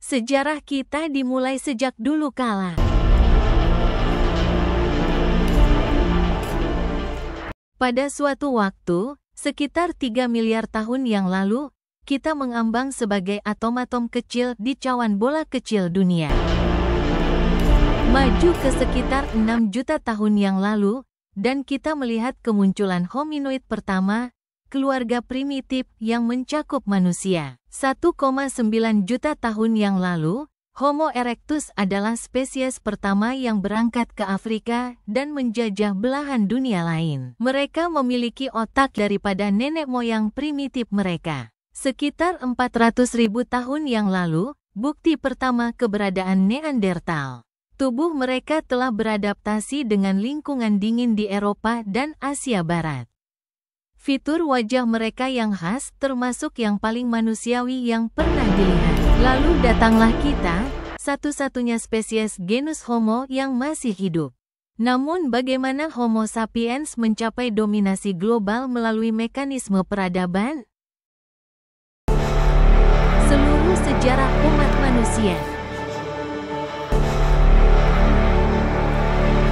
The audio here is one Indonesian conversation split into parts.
Sejarah kita dimulai sejak dulu kala. Pada suatu waktu, sekitar 3 miliar tahun yang lalu, kita mengambang sebagai atom-atom kecil di cawan bola kecil dunia. Maju ke sekitar 6 juta tahun yang lalu, dan kita melihat kemunculan hominoid pertama, keluarga primitif yang mencakup manusia. 1,9 juta tahun yang lalu, Homo erectus adalah spesies pertama yang berangkat ke Afrika dan menjajah belahan dunia lain. Mereka memiliki otak daripada nenek moyang primitif mereka. Sekitar 400.000 tahun yang lalu, bukti pertama keberadaan Neandertal. Tubuh mereka telah beradaptasi dengan lingkungan dingin di Eropa dan Asia Barat. Fitur wajah mereka yang khas termasuk yang paling manusiawi yang pernah dilihat. Lalu datanglah kita, satu-satunya spesies genus Homo yang masih hidup. Namun bagaimana Homo sapiens mencapai dominasi global melalui mekanisme peradaban? Seluruh sejarah umat manusia.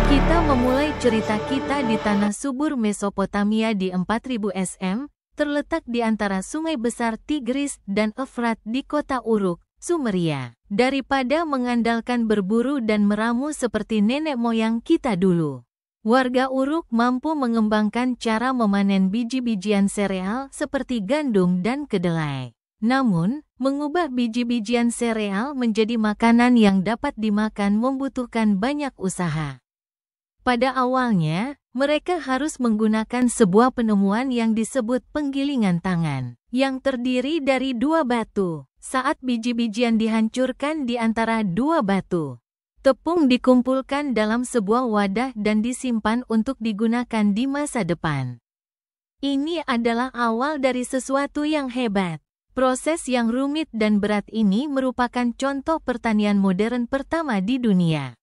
Kita memulai cerita kita di tanah subur Mesopotamia di 4000 SM, terletak di antara sungai besar Tigris dan Efrat di kota Uruk, Sumeria. Daripada mengandalkan berburu dan meramu seperti nenek moyang kita dulu, warga Uruk mampu mengembangkan cara memanen biji-bijian sereal seperti gandum dan kedelai. Namun, mengubah biji-bijian sereal menjadi makanan yang dapat dimakan membutuhkan banyak usaha. Pada awalnya, mereka harus menggunakan sebuah penemuan yang disebut penggilingan tangan, yang terdiri dari 2 batu. Saat biji-bijian dihancurkan di antara 2 batu, tepung dikumpulkan dalam sebuah wadah dan disimpan untuk digunakan di masa depan. Ini adalah awal dari sesuatu yang hebat. Proses yang rumit dan berat ini merupakan contoh pertanian modern pertama di dunia.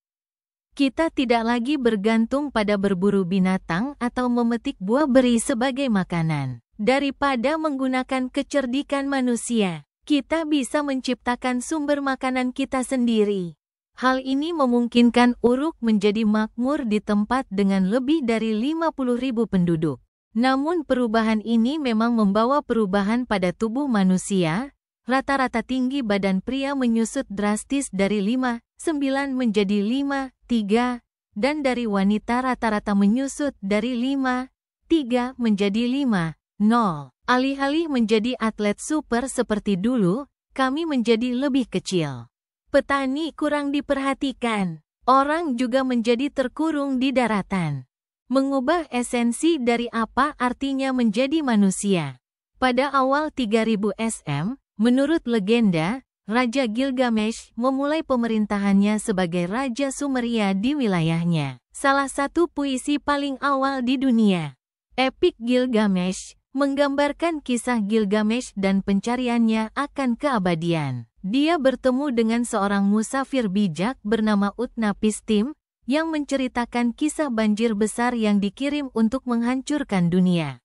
Kita tidak lagi bergantung pada berburu binatang atau memetik buah beri sebagai makanan. Daripada menggunakan kecerdikan manusia, kita bisa menciptakan sumber makanan kita sendiri. Hal ini memungkinkan Uruk menjadi makmur di tempat dengan lebih dari 50.000 penduduk. Namun perubahan ini memang membawa perubahan pada tubuh manusia. Rata-rata tinggi badan pria menyusut drastis dari 5,9 menjadi 5,3, dan dari wanita rata-rata menyusut dari 5,3 menjadi 5,0. Alih-alih menjadi atlet super seperti dulu, kami menjadi lebih kecil. Petani kurang diperhatikan. Orang juga menjadi terkurung di daratan. Mengubah esensi dari apa artinya menjadi manusia. Pada awal 3000 SM, menurut legenda, Raja Gilgamesh memulai pemerintahannya sebagai Raja Sumeria di wilayahnya. Salah satu puisi paling awal di dunia, Epik Gilgamesh, menggambarkan kisah Gilgamesh dan pencariannya akan keabadian. Dia bertemu dengan seorang musafir bijak bernama Utnapishtim, yang menceritakan kisah banjir besar yang dikirim untuk menghancurkan dunia.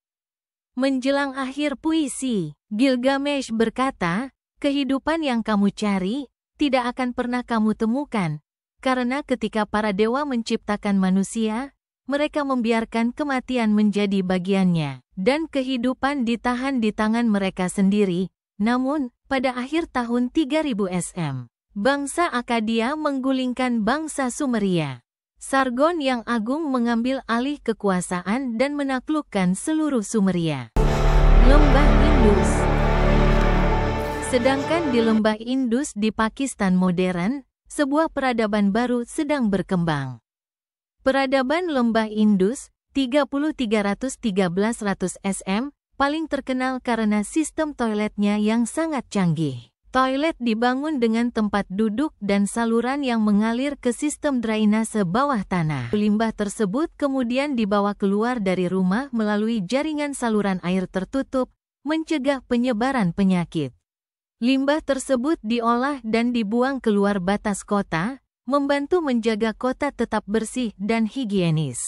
Menjelang akhir puisi, Gilgamesh berkata, kehidupan yang kamu cari, tidak akan pernah kamu temukan, karena ketika para dewa menciptakan manusia, mereka membiarkan kematian menjadi bagiannya, dan kehidupan ditahan di tangan mereka sendiri. Namun, pada akhir tahun 3000 SM, bangsa Akkadia menggulingkan bangsa Sumeria. Sargon yang agung mengambil alih kekuasaan dan menaklukkan seluruh Sumeria. Lembah Indus. Sedangkan di Lembah Indus di Pakistan modern, sebuah peradaban baru sedang berkembang. Peradaban Lembah Indus, 3300–1300 SM, paling terkenal karena sistem toiletnya yang sangat canggih. Toilet dibangun dengan tempat duduk dan saluran yang mengalir ke sistem drainase bawah tanah. Limbah tersebut kemudian dibawa keluar dari rumah melalui jaringan saluran air tertutup, mencegah penyebaran penyakit. Limbah tersebut diolah dan dibuang keluar batas kota, membantu menjaga kota tetap bersih dan higienis.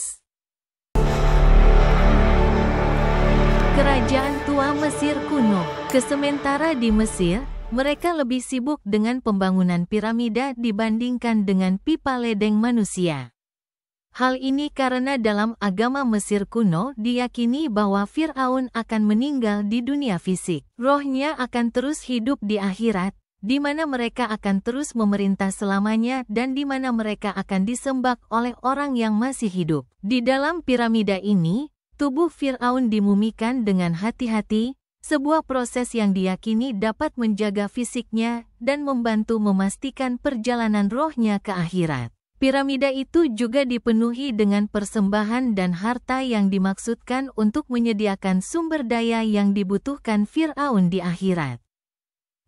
Kerajaan tua Mesir kuno. Sementara di Mesir, Mereka lebih sibuk dengan pembangunan piramida dibandingkan dengan pipa ledeng manusia. Hal ini karena dalam agama Mesir kuno diyakini bahwa Fir'aun akan meninggal di dunia fisik. Rohnya akan terus hidup di akhirat, di mana mereka akan terus memerintah selamanya dan di mana mereka akan disembah oleh orang yang masih hidup. Di dalam piramida ini, tubuh Fir'aun dimumikan dengan hati-hati, sebuah proses yang diyakini dapat menjaga fisiknya dan membantu memastikan perjalanan rohnya ke akhirat. Piramida itu juga dipenuhi dengan persembahan dan harta yang dimaksudkan untuk menyediakan sumber daya yang dibutuhkan Fir'aun di akhirat.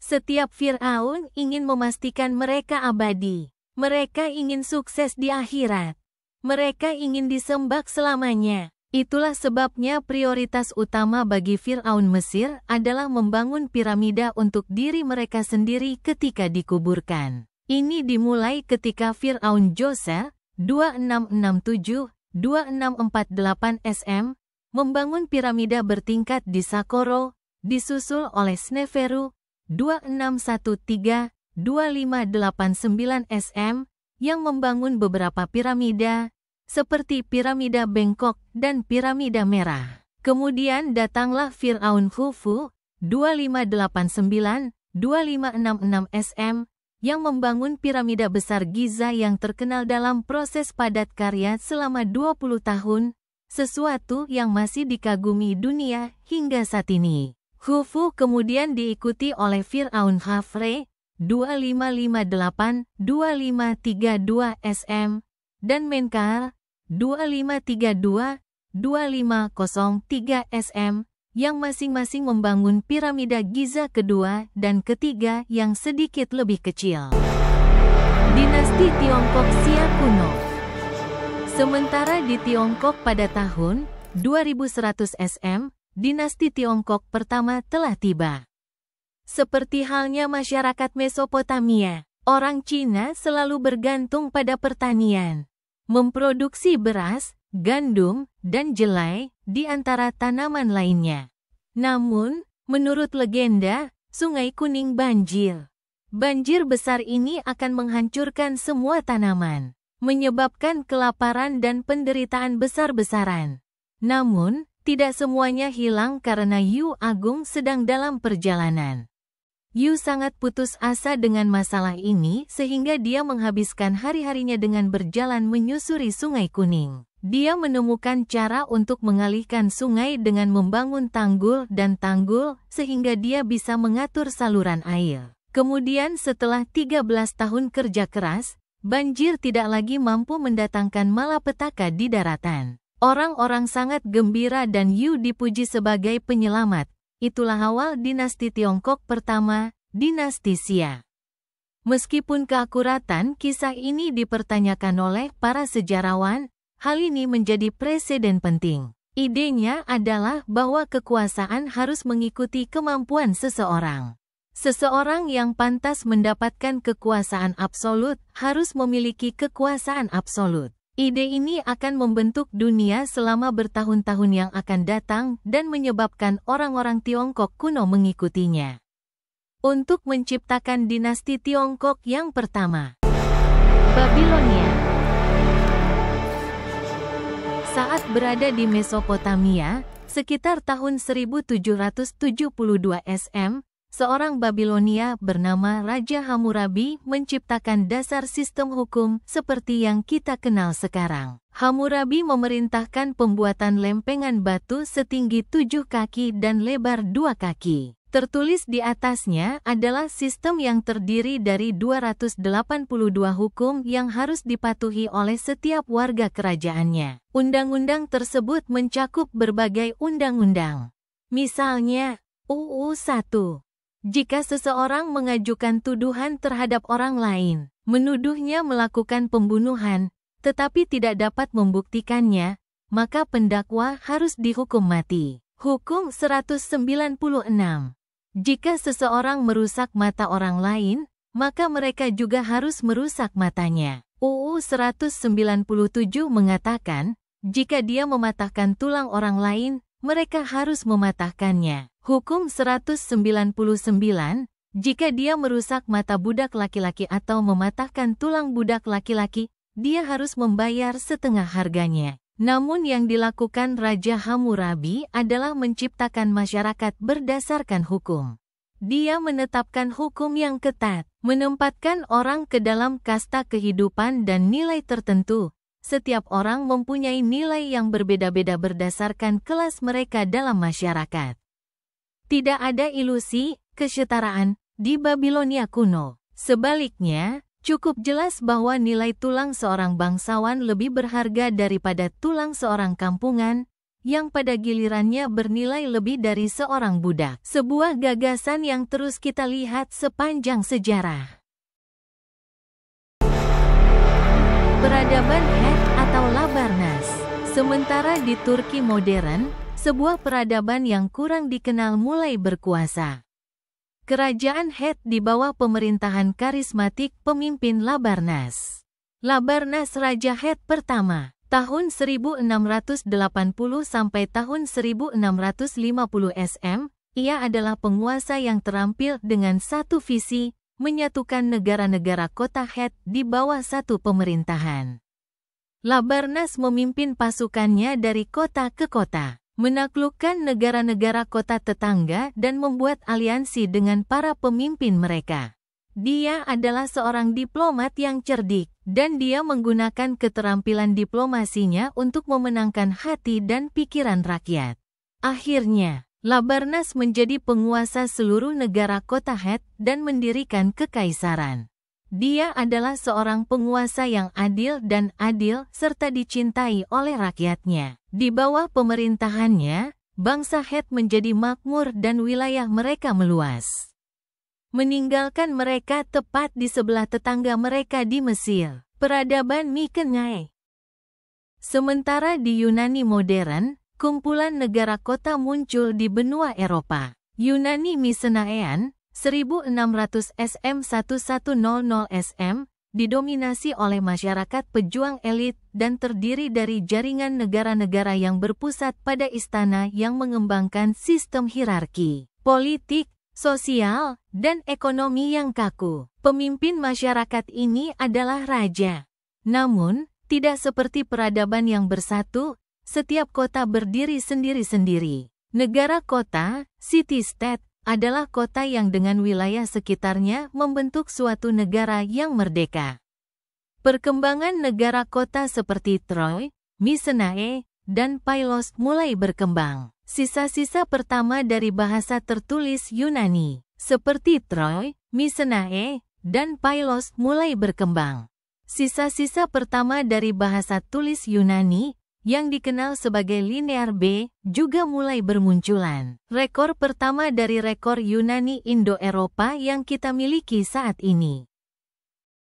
Setiap Fir'aun ingin memastikan mereka abadi. Mereka ingin sukses di akhirat. Mereka ingin disembah selamanya. Itulah sebabnya prioritas utama bagi Fir'aun Mesir adalah membangun piramida untuk diri mereka sendiri ketika dikuburkan. Ini dimulai ketika Fir'aun Djoser, 2667-2648 SM, membangun piramida bertingkat di Saqqara, disusul oleh Sneferu, 2613-2589 SM, yang membangun beberapa piramida, seperti piramida bengkok dan piramida merah. Kemudian datanglah Fir'aun Khufu, 2589-2566 SM, yang membangun piramida besar Giza yang terkenal dalam proses padat karya selama 20 tahun, sesuatu yang masih dikagumi dunia hingga saat ini. Khufu kemudian diikuti oleh Fir'aun Khafre, 2558-2532 SM, dan Menkaure, 2532-2503 SM, yang masing-masing membangun piramida Giza kedua dan ketiga yang sedikit lebih kecil. Dinasti Tiongkok Xia kuno. Sementara di Tiongkok pada tahun 2100 SM, dinasti Tiongkok pertama telah tiba. Seperti halnya masyarakat Mesopotamia, orang Cina selalu bergantung pada pertanian, memproduksi beras, gandum, dan jelai, di antara tanaman lainnya. Namun, menurut legenda, Sungai Kuning banjir. Banjir besar ini akan menghancurkan semua tanaman, menyebabkan kelaparan dan penderitaan besar-besaran. Namun, tidak semuanya hilang karena Yu Agung sedang dalam perjalanan. Yu sangat putus asa dengan masalah ini sehingga dia menghabiskan hari-harinya dengan berjalan menyusuri Sungai Kuning. Dia menemukan cara untuk mengalihkan sungai dengan membangun tanggul dan tanggul sehingga dia bisa mengatur saluran air. Kemudian setelah 13 tahun kerja keras, banjir tidak lagi mampu mendatangkan malapetaka di daratan. Orang-orang sangat gembira dan Yu dipuji sebagai penyelamat. Itulah awal dinasti Tiongkok pertama, dinasti Xia. Meskipun keakuratan kisah ini dipertanyakan oleh para sejarawan, hal ini menjadi preseden penting. Idenya adalah bahwa kekuasaan harus mengikuti kemampuan seseorang. Seseorang yang pantas mendapatkan kekuasaan absolut harus memiliki kekuasaan absolut. Ide ini akan membentuk dunia selama bertahun-tahun yang akan datang dan menyebabkan orang-orang Tiongkok kuno mengikutinya. Untuk menciptakan dinasti Tiongkok yang pertama, Babilonia. Saat berada di Mesopotamia, sekitar tahun 1772 SM, seorang Babilonia bernama Raja Hammurabi menciptakan dasar sistem hukum seperti yang kita kenal sekarang. Hammurabi memerintahkan pembuatan lempengan batu setinggi 7 kaki dan lebar 2 kaki. Tertulis di atasnya adalah sistem yang terdiri dari 282 hukum yang harus dipatuhi oleh setiap warga kerajaannya. Undang-undang tersebut mencakup berbagai undang-undang. Misalnya, UU 1. Jika seseorang mengajukan tuduhan terhadap orang lain, menuduhnya melakukan pembunuhan, tetapi tidak dapat membuktikannya, maka pendakwa harus dihukum mati. Hukum 196. Jika seseorang merusak mata orang lain, maka mereka juga harus merusak matanya. UU 197 mengatakan, jika dia mematahkan tulang orang lain, mereka harus mematahkannya. Hukum 199, Jika dia merusak mata budak laki-laki atau mematahkan tulang budak laki-laki, dia harus membayar setengah harganya. Namun yang dilakukan Raja Hammurabi adalah menciptakan masyarakat berdasarkan hukum. Dia menetapkan hukum yang ketat, menempatkan orang ke dalam kasta kehidupan dan nilai tertentu. Setiap orang mempunyai nilai yang berbeda-beda berdasarkan kelas mereka dalam masyarakat. Tidak ada ilusi kesetaraan di Babilonia kuno. Sebaliknya, cukup jelas bahwa nilai tulang seorang bangsawan lebih berharga daripada tulang seorang kampungan, yang pada gilirannya bernilai lebih dari seorang budak. Sebuah gagasan yang terus kita lihat sepanjang sejarah. Peradaban Het atau Labarnas. Sementara di Turki modern, sebuah peradaban yang kurang dikenal mulai berkuasa. Kerajaan Het di bawah pemerintahan karismatik pemimpin Labarnas. Labarnas Raja Het pertama, tahun 1680 sampai tahun 1650 SM, ia adalah penguasa yang terampil dengan satu visi, menyatukan negara-negara kota Het di bawah satu pemerintahan. Labarnas memimpin pasukannya dari kota ke kota, menaklukkan negara-negara kota tetangga dan membuat aliansi dengan para pemimpin mereka. Dia adalah seorang diplomat yang cerdik, dan dia menggunakan keterampilan diplomasinya untuk memenangkan hati dan pikiran rakyat. Akhirnya, Labarnas menjadi penguasa seluruh negara kota Het dan mendirikan kekaisaran. Dia adalah seorang penguasa yang adil serta dicintai oleh rakyatnya. Di bawah pemerintahannya, bangsa Het menjadi makmur dan wilayah mereka meluas, meninggalkan mereka tepat di sebelah tetangga mereka di Mesir, peradaban Mykenae. Sementara di Yunani modern, kumpulan negara kota muncul di benua Eropa. Yunani Mycenaean 1600 SM 1100 SM didominasi oleh masyarakat pejuang elit dan terdiri dari jaringan negara-negara yang berpusat pada istana yang mengembangkan sistem hierarki, politik, sosial, dan ekonomi yang kaku. Pemimpin masyarakat ini adalah raja. Namun, tidak seperti peradaban yang bersatu, setiap kota berdiri sendiri-sendiri. Negara kota, city-state, adalah kota yang dengan wilayah sekitarnya membentuk suatu negara yang merdeka. Perkembangan negara kota seperti Troy, Mycenae, dan Pylos mulai berkembang. Sisa-sisa pertama dari bahasa tertulis Yunani, seperti Troy, Mycenae, dan Pylos mulai berkembang. Sisa-sisa pertama dari bahasa tulis Yunani, yang dikenal sebagai linear B, juga mulai bermunculan. Rekor pertama dari rekor Yunani Indo-Eropa yang kita miliki saat ini.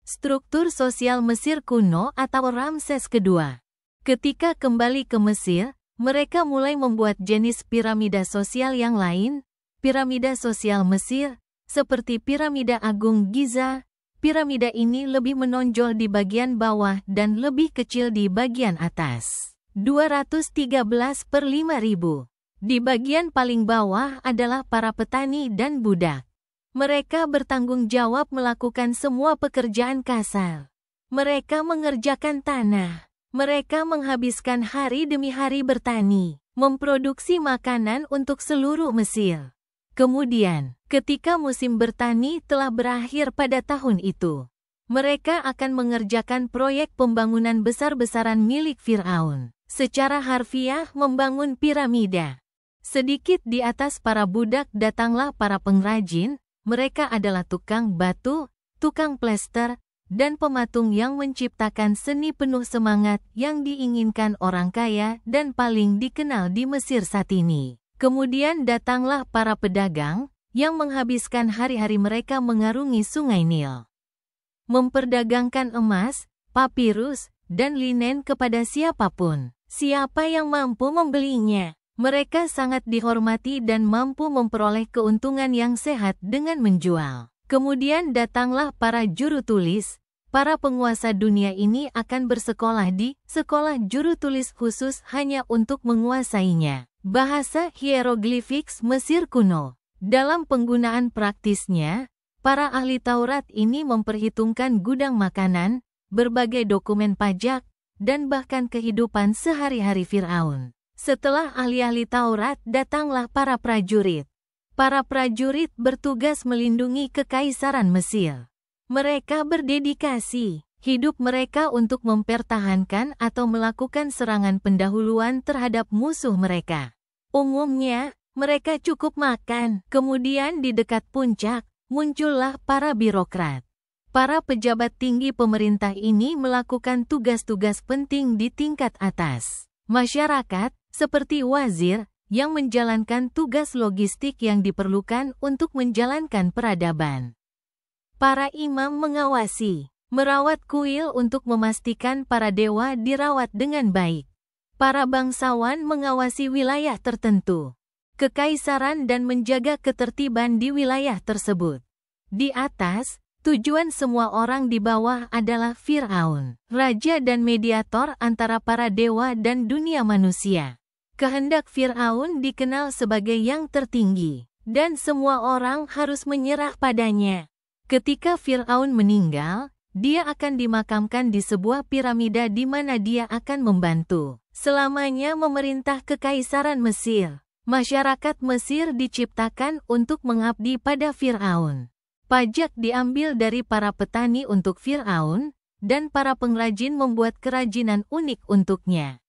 Struktur sosial Mesir kuno atau Ramses II. Ketika kembali ke Mesir, mereka mulai membuat jenis piramida sosial yang lain, piramida sosial Mesir, seperti piramida Agung Giza. Piramida ini lebih menonjol di bagian bawah dan lebih kecil di bagian atas. 213/5000. Di bagian paling bawah adalah para petani dan budak. Mereka bertanggung jawab melakukan semua pekerjaan kasar. Mereka mengerjakan tanah. Mereka menghabiskan hari demi hari bertani, memproduksi makanan untuk seluruh Mesir. Kemudian, ketika musim bertani telah berakhir pada tahun itu, mereka akan mengerjakan proyek pembangunan besar-besaran milik Firaun. Secara harfiah membangun piramida. Sedikit di atas para budak datanglah para pengrajin, mereka adalah tukang batu, tukang plester, dan pematung yang menciptakan seni penuh semangat yang diinginkan orang kaya dan paling dikenal di Mesir saat ini. Kemudian datanglah para pedagang, yang menghabiskan hari-hari mereka mengarungi sungai Nil, memperdagangkan emas, papirus, dan linen kepada siapapun. Siapa yang mampu membelinya, mereka sangat dihormati dan mampu memperoleh keuntungan yang sehat dengan menjual. Kemudian datanglah para juru tulis. Para penguasa dunia ini akan bersekolah di sekolah juru tulis khusus hanya untuk menguasainya. Bahasa hieroglifik Mesir kuno. Dalam penggunaan praktisnya, Para ahli Taurat ini memperhitungkan gudang makanan, berbagai dokumen pajak, dan bahkan kehidupan sehari-hari Firaun. Setelah ahli-ahli Taurat, datanglah para prajurit. Para prajurit bertugas melindungi kekaisaran Mesir. Mereka berdedikasi hidup mereka untuk mempertahankan atau melakukan serangan pendahuluan terhadap musuh mereka. Umumnya, mereka cukup makan. Kemudian di dekat puncak, muncullah para birokrat. Para pejabat tinggi pemerintah ini melakukan tugas-tugas penting di tingkat atas. Masyarakat, seperti wazir, yang menjalankan tugas logistik yang diperlukan untuk menjalankan peradaban. Para imam mengawasi, merawat kuil untuk memastikan para dewa dirawat dengan baik. Para bangsawan mengawasi wilayah tertentu, kekaisaran dan menjaga ketertiban di wilayah tersebut. Di atas, tujuan semua orang di bawah adalah Firaun, raja dan mediator antara para dewa dan dunia manusia. Kehendak Firaun dikenal sebagai yang tertinggi, dan semua orang harus menyerah padanya. Ketika Firaun meninggal, dia akan dimakamkan di sebuah piramida di mana dia akan membantu selamanya memerintah kekaisaran Mesir. Masyarakat Mesir diciptakan untuk mengabdi pada Firaun. Pajak diambil dari para petani untuk Firaun, dan para pengrajin membuat kerajinan unik untuknya.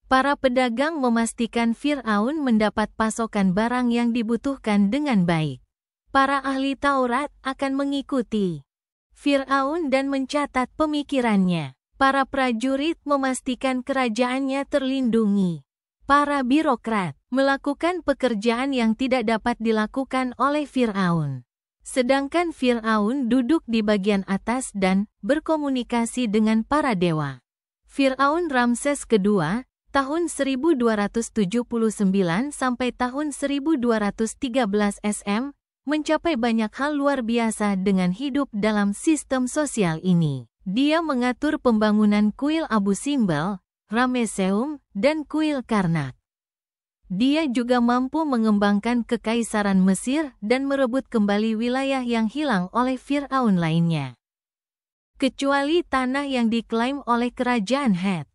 Para pedagang memastikan Firaun mendapat pasokan barang yang dibutuhkan dengan baik. Para ahli Taurat akan mengikuti Firaun dan mencatat pemikirannya. Para prajurit memastikan kerajaannya terlindungi. Para birokrat melakukan pekerjaan yang tidak dapat dilakukan oleh Firaun. Sedangkan Firaun duduk di bagian atas dan berkomunikasi dengan para dewa. Firaun Ramses II, tahun 1279 sampai tahun 1213 SM, mencapai banyak hal luar biasa dengan hidup dalam sistem sosial ini. Dia mengatur pembangunan kuil Abu Simbel, Rameseum, dan kuil Karnak. Dia juga mampu mengembangkan kekaisaran Mesir dan merebut kembali wilayah yang hilang oleh Firaun lainnya. Kecuali tanah yang diklaim oleh kerajaan Het.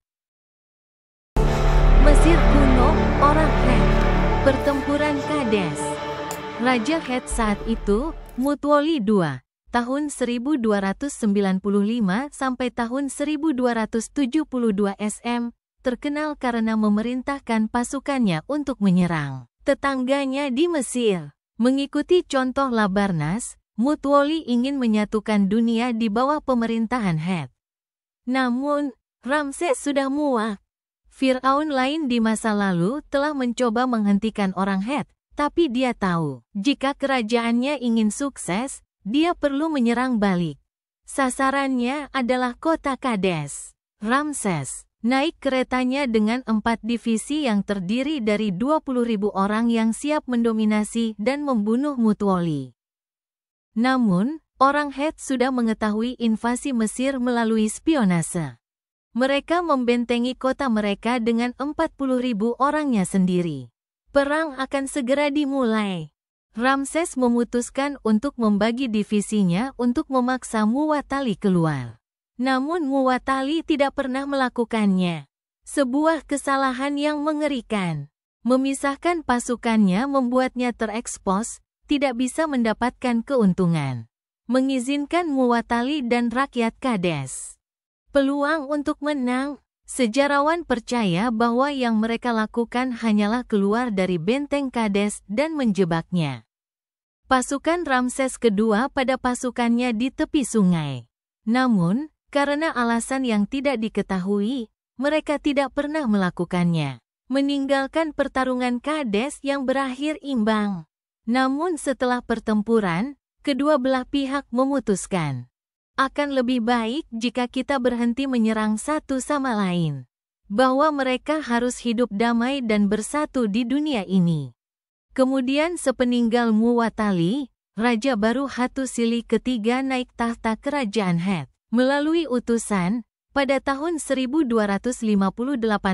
Mesir kuno, orang Het. Pertempuran Kades. Raja Het saat itu, Mutwali II, tahun 1295 sampai tahun 1272 SM, terkenal karena memerintahkan pasukannya untuk menyerang tetangganya di Mesir. Mengikuti contoh Labarnas, Mutwali ingin menyatukan dunia di bawah pemerintahan Het. Namun, Ramses sudah muak. Firaun lain di masa lalu telah mencoba menghentikan orang Het, tapi dia tahu, jika kerajaannya ingin sukses, dia perlu menyerang balik. Sasarannya adalah kota Kades. Ramses naik keretanya dengan 4 divisi yang terdiri dari 20.000 orang yang siap mendominasi dan membunuh Mutwali. Namun, orang Het sudah mengetahui invasi Mesir melalui spionase. Mereka membentengi kota mereka dengan 40.000 orangnya sendiri. Perang akan segera dimulai. Ramses memutuskan untuk membagi divisinya untuk memaksa Muwatalli keluar. Namun Muwatalli tidak pernah melakukannya. Sebuah kesalahan yang mengerikan. Memisahkan pasukannya membuatnya terekspos, tidak bisa mendapatkan keuntungan. Mengizinkan Muwatalli dan rakyat Kades peluang untuk menang. Sejarawan percaya bahwa yang mereka lakukan hanyalah keluar dari benteng Kades dan menjebaknya. Pasukan Ramses II pada pasukannya di tepi sungai. Namun, karena alasan yang tidak diketahui, mereka tidak pernah melakukannya. Meninggalkan pertarungan Kades yang berakhir imbang. Namun setelah pertempuran, kedua belah pihak memutuskan, akan lebih baik jika kita berhenti menyerang satu sama lain. Bahwa mereka harus hidup damai dan bersatu di dunia ini. Kemudian sepeninggal Muwatalli, Raja baru Hattusili III naik tahta kerajaan Het. Melalui utusan, pada tahun 1258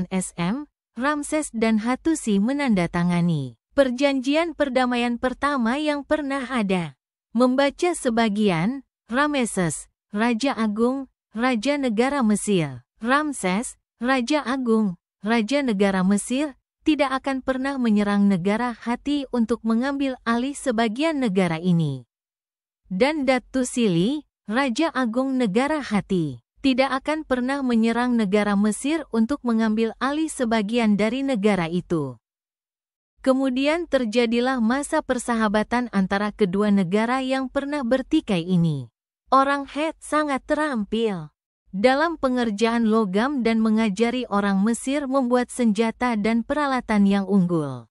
SM, Ramses dan Hattusi menandatangani perjanjian perdamaian pertama yang pernah ada. Membaca sebagian, Rameses, Raja Agung, Raja Negara Mesir. Ramses, Raja Agung, Raja Negara Mesir, tidak akan pernah menyerang negara Hatti untuk mengambil alih sebagian negara ini. Dan Datu Sili, Raja Agung Negara Hatti, tidak akan pernah menyerang negara Mesir untuk mengambil alih sebagian dari negara itu. Kemudian terjadilah masa persahabatan antara kedua negara yang pernah bertikai ini. Orang Het sangat terampil dalam pengerjaan logam dan mengajari orang Mesir membuat senjata dan peralatan yang unggul.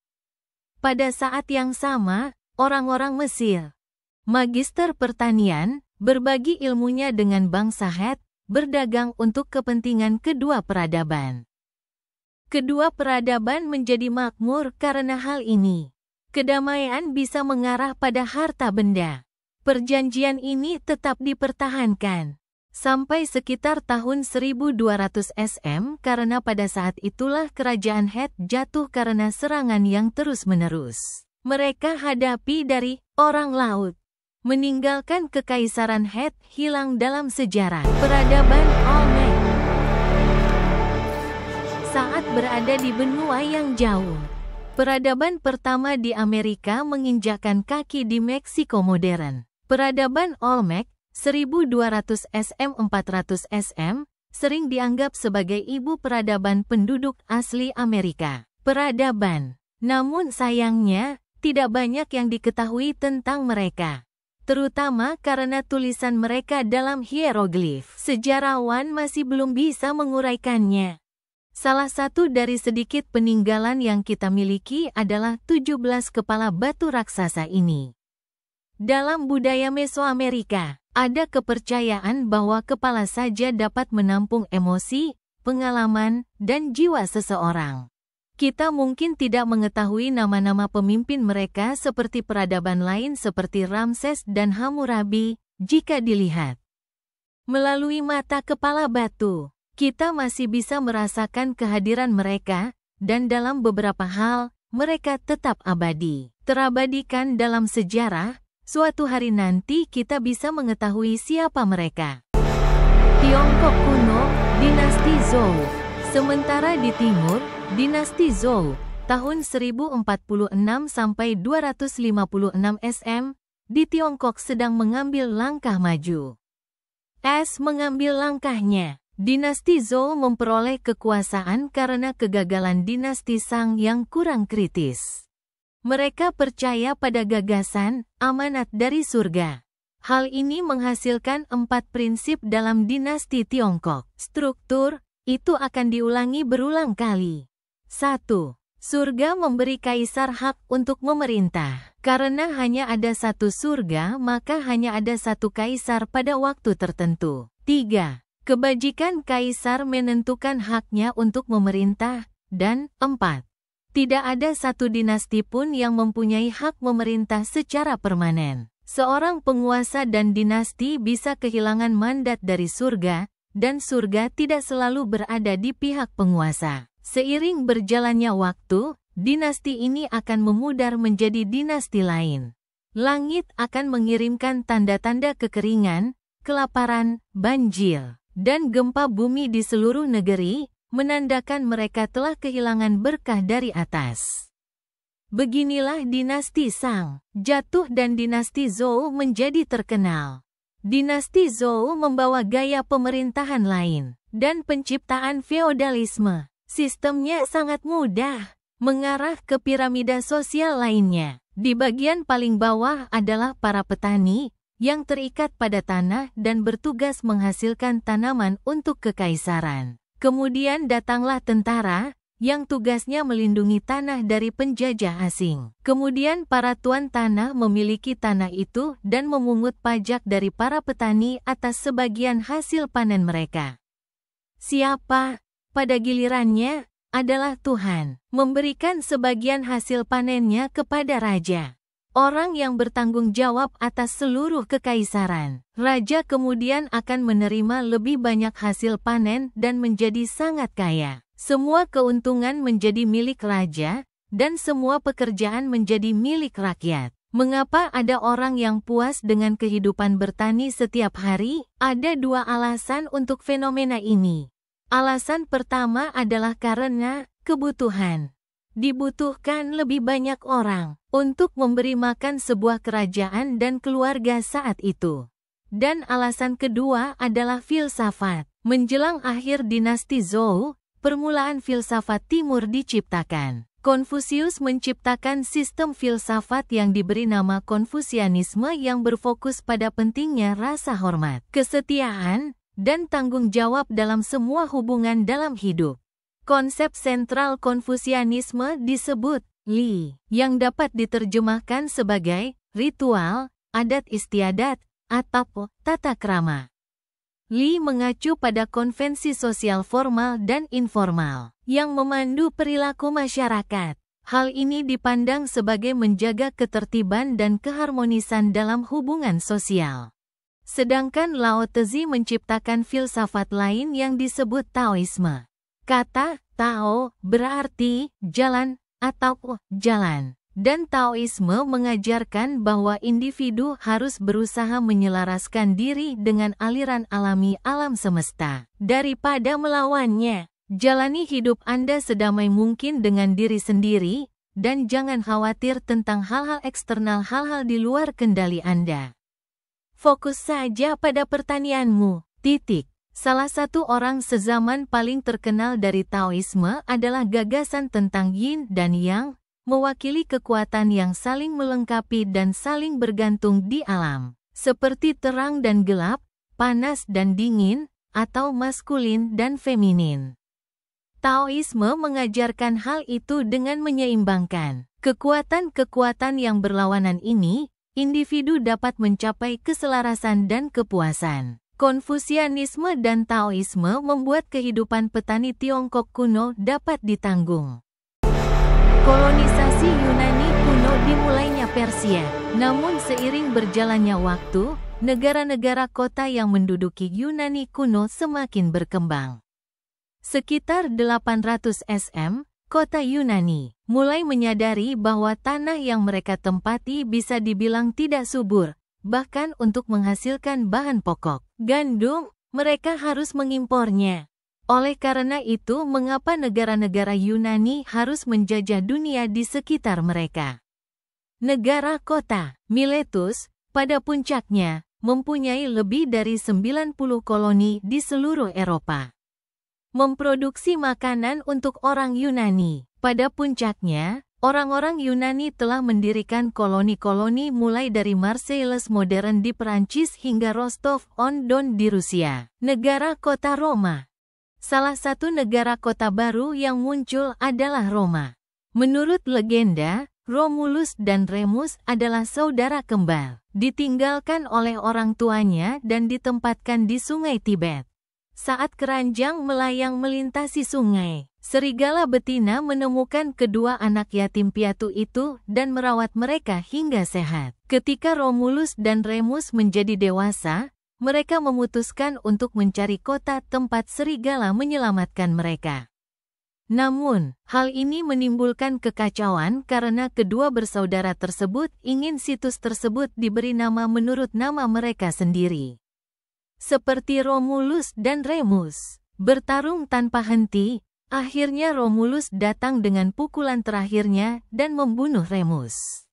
Pada saat yang sama, orang-orang Mesir, magister pertanian, berbagi ilmunya dengan bangsa Het, berdagang untuk kepentingan kedua peradaban. Kedua peradaban menjadi makmur karena hal ini. Kedamaian bisa mengarah pada harta benda. Perjanjian ini tetap dipertahankan sampai sekitar tahun 1200 SM karena pada saat itulah kerajaan Het jatuh karena serangan yang terus-menerus mereka hadapi dari orang laut. Meninggalkan kekaisaran Het hilang dalam sejarah peradaban Olmec. Saat berada di benua yang jauh, peradaban pertama di Amerika menginjakkan kaki di Meksiko modern. Peradaban Olmec, 1200 SM-400 SM, sering dianggap sebagai ibu peradaban penduduk asli Amerika. Peradaban. Namun sayangnya, tidak banyak yang diketahui tentang mereka. Terutama karena tulisan mereka dalam hieroglif. Sejarawan masih belum bisa menguraikannya. Salah satu dari sedikit peninggalan yang kita miliki adalah 17 kepala batu raksasa ini. Dalam budaya Mesoamerika, ada kepercayaan bahwa kepala saja dapat menampung emosi, pengalaman, dan jiwa seseorang. Kita mungkin tidak mengetahui nama-nama pemimpin mereka seperti peradaban lain seperti Ramses dan Hammurabi, jika dilihat melalui mata kepala batu. Kita masih bisa merasakan kehadiran mereka, dan dalam beberapa hal, mereka tetap abadi. Terabadikan dalam sejarah, suatu hari nanti kita bisa mengetahui siapa mereka. Tiongkok kuno, dinasti Zhou. Sementara di timur, dinasti Zhou, tahun 1046 sampai 256 SM, di Tiongkok sedang mengambil langkah maju. Mengambil langkahnya. Dinasti Zhou memperoleh kekuasaan karena kegagalan dinasti Shang yang kurang kritis. Mereka percaya pada gagasan, amanat dari surga. Hal ini menghasilkan 4 prinsip dalam dinasti Tiongkok. Struktur, itu akan diulangi berulang kali. 1. Surga memberi kaisar hak untuk memerintah. Karena hanya ada satu surga, maka hanya ada satu kaisar pada waktu tertentu. 3. Kebajikan kaisar menentukan haknya untuk memerintah. Dan 4. Tidak ada satu dinasti pun yang mempunyai hak memerintah secara permanen. Seorang penguasa dan dinasti bisa kehilangan mandat dari surga, dan surga tidak selalu berada di pihak penguasa. Seiring berjalannya waktu, dinasti ini akan memudar menjadi dinasti lain. Langit akan mengirimkan tanda-tanda kekeringan, kelaparan, banjir, dan gempa bumi di seluruh negeri, menandakan mereka telah kehilangan berkah dari atas. Beginilah dinasti Shang jatuh dan dinasti Zhou menjadi terkenal. Dinasti Zhou membawa gaya pemerintahan lain dan penciptaan feodalisme. Sistemnya sangat mudah, mengarah ke piramida sosial lainnya. Di bagian paling bawah adalah para petani yang terikat pada tanah dan bertugas menghasilkan tanaman untuk kekaisaran. Kemudian datanglah tentara, yang tugasnya melindungi tanah dari penjajah asing. Kemudian para tuan tanah memiliki tanah itu dan memungut pajak dari para petani atas sebagian hasil panen mereka. Siapa, pada gilirannya, adalah Tuhan, memberikan sebagian hasil panennya kepada raja. Orang yang bertanggung jawab atas seluruh kekaisaran. Raja kemudian akan menerima lebih banyak hasil panen dan menjadi sangat kaya. Semua keuntungan menjadi milik raja, dan semua pekerjaan menjadi milik rakyat. Mengapa ada orang yang puas dengan kehidupan bertani setiap hari? Ada dua alasan untuk fenomena ini. Alasan pertama adalah karena kebutuhan. Dibutuhkan lebih banyak orang untuk memberi makan sebuah kerajaan dan keluarga saat itu. Dan alasan kedua adalah filsafat. Menjelang akhir dinasti Zhou, permulaan filsafat timur diciptakan. Konfusius menciptakan sistem filsafat yang diberi nama Konfusianisme yang berfokus pada pentingnya rasa hormat, kesetiaan, dan tanggung jawab dalam semua hubungan dalam hidup. Konsep sentral Konfusianisme disebut Li, yang dapat diterjemahkan sebagai ritual, adat istiadat, atau tata krama. Li mengacu pada konvensi sosial formal dan informal yang memandu perilaku masyarakat. Hal ini dipandang sebagai menjaga ketertiban dan keharmonisan dalam hubungan sosial. Sedangkan Lao Tzu menciptakan filsafat lain yang disebut Taoisme. Kata Tao berarti jalan atau jalan. Dan Taoisme mengajarkan bahwa individu harus berusaha menyelaraskan diri dengan aliran alami alam semesta, daripada melawannya. Jalani hidup Anda sedamai mungkin dengan diri sendiri, dan jangan khawatir tentang hal-hal eksternal, hal-hal di luar kendali Anda. Fokus saja pada pertanianmu. Salah satu orang sezaman paling terkenal dari Taoisme adalah gagasan tentang Yin dan Yang, mewakili kekuatan yang saling melengkapi dan saling bergantung di alam, seperti terang dan gelap, panas dan dingin, atau maskulin dan feminin. Taoisme mengajarkan hal itu dengan menyeimbangkan kekuatan-kekuatan yang berlawanan ini, individu dapat mencapai keselarasan dan kepuasan. Konfusianisme dan Taoisme membuat kehidupan petani Tiongkok kuno dapat ditanggung. Kolonisasi Yunani kuno dimulainya Persia. Namun seiring berjalannya waktu, negara-negara kota yang menduduki Yunani kuno semakin berkembang. Sekitar 800 SM, kota Yunani mulai menyadari bahwa tanah yang mereka tempati bisa dibilang tidak subur, bahkan untuk menghasilkan bahan pokok, gandum, mereka harus mengimpornya. Oleh karena itu, mengapa negara-negara Yunani harus menjajah dunia di sekitar mereka? Negara kota, Miletus, pada puncaknya, mempunyai lebih dari 90 koloni di seluruh Eropa. Memproduksi makanan untuk orang Yunani. Pada puncaknya, orang-orang Yunani telah mendirikan koloni-koloni mulai dari Marseilles modern di Perancis hingga Rostov-on-Don di Rusia. Negara kota Roma. Salah satu negara kota baru yang muncul adalah Roma. Menurut legenda, Romulus dan Remus adalah saudara kembar, ditinggalkan oleh orang tuanya dan ditempatkan di sungai Tibet. Saat keranjang melayang melintasi sungai, serigala betina menemukan kedua anak yatim piatu itu dan merawat mereka hingga sehat. Ketika Romulus dan Remus menjadi dewasa, mereka memutuskan untuk mencari kota tempat serigala menyelamatkan mereka. Namun, hal ini menimbulkan kekacauan karena kedua bersaudara tersebut ingin situs tersebut diberi nama menurut nama mereka sendiri. Seperti Romulus dan Remus bertarung tanpa henti, akhirnya Romulus datang dengan pukulan terakhirnya dan membunuh Remus.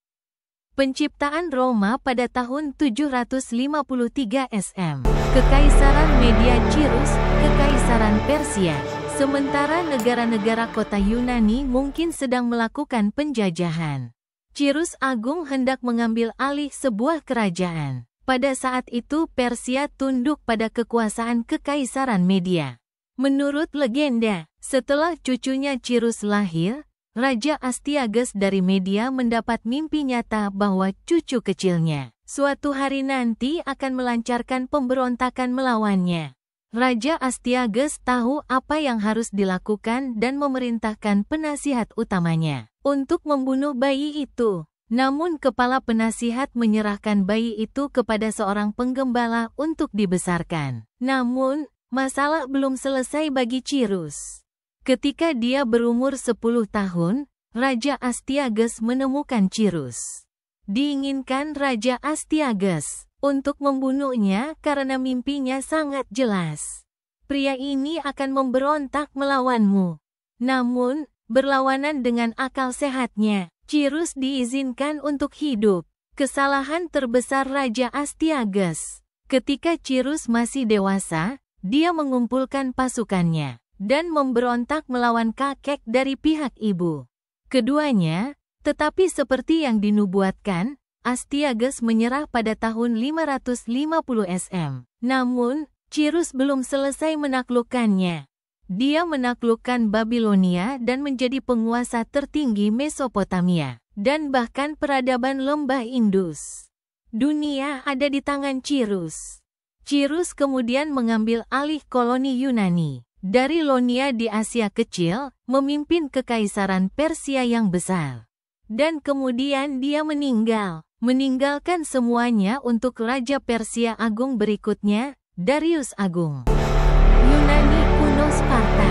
Penciptaan Roma pada tahun 753 SM. Kekaisaran Media Cirus, Kekaisaran Persia. Sementara negara-negara kota Yunani mungkin sedang melakukan penjajahan. Cirus Agung hendak mengambil alih sebuah kerajaan. Pada saat itu Persia tunduk pada kekuasaan Kekaisaran Media. Menurut legenda, setelah cucunya Cirus lahir, Raja Astyages dari Media mendapat mimpi nyata bahwa cucu kecilnya suatu hari nanti akan melancarkan pemberontakan melawannya. Raja Astyages tahu apa yang harus dilakukan dan memerintahkan penasihat utamanya untuk membunuh bayi itu. Namun kepala penasihat menyerahkan bayi itu kepada seorang penggembala untuk dibesarkan. Namun, masalah belum selesai bagi Cirus. Ketika dia berumur 10 tahun, Raja Astyages menemukan Cirus. diinginkan Raja Astiages untuk membunuhnya karena mimpinya sangat jelas. Pria ini akan memberontak melawanmu. Namun, berlawanan dengan akal sehatnya, Cyrus diizinkan untuk hidup. Kesalahan terbesar Raja Astiages. Ketika Cyrus masih dewasa, dia mengumpulkan pasukannya dan memberontak melawan kakek dari pihak ibu. Keduanya, tetapi seperti yang dinubuatkan, Astiages menyerah pada tahun 550 SM. Namun, Cyrus belum selesai menaklukkannya. Dia menaklukkan Babilonia dan menjadi penguasa tertinggi Mesopotamia, dan bahkan peradaban lembah Indus. Dunia ada di tangan Cyrus. Cyrus kemudian mengambil alih koloni Yunani dari Ionia di Asia Kecil, memimpin kekaisaran Persia yang besar. Dan kemudian dia meninggal, meninggalkan semuanya untuk Raja Persia Agung berikutnya, Darius Agung. Yunani kuno Sparta.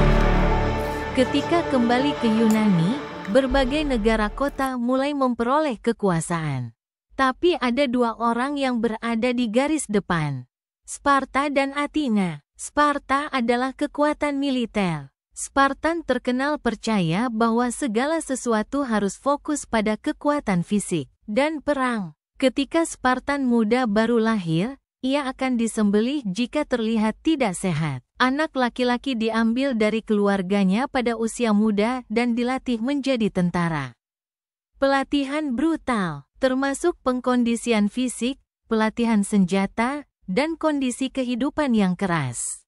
Ketika kembali ke Yunani, berbagai negara kota mulai memperoleh kekuasaan. Tapi ada dua orang yang berada di garis depan, Sparta dan Athena. Sparta adalah kekuatan militer. Spartan terkenal percaya bahwa segala sesuatu harus fokus pada kekuatan fisik dan perang. Ketika Spartan muda baru lahir, ia akan disembelih jika terlihat tidak sehat. Anak laki-laki diambil dari keluarganya pada usia muda dan dilatih menjadi tentara. Pelatihan brutal, termasuk pengkondisian fisik, pelatihan senjata, dan kondisi kehidupan yang keras.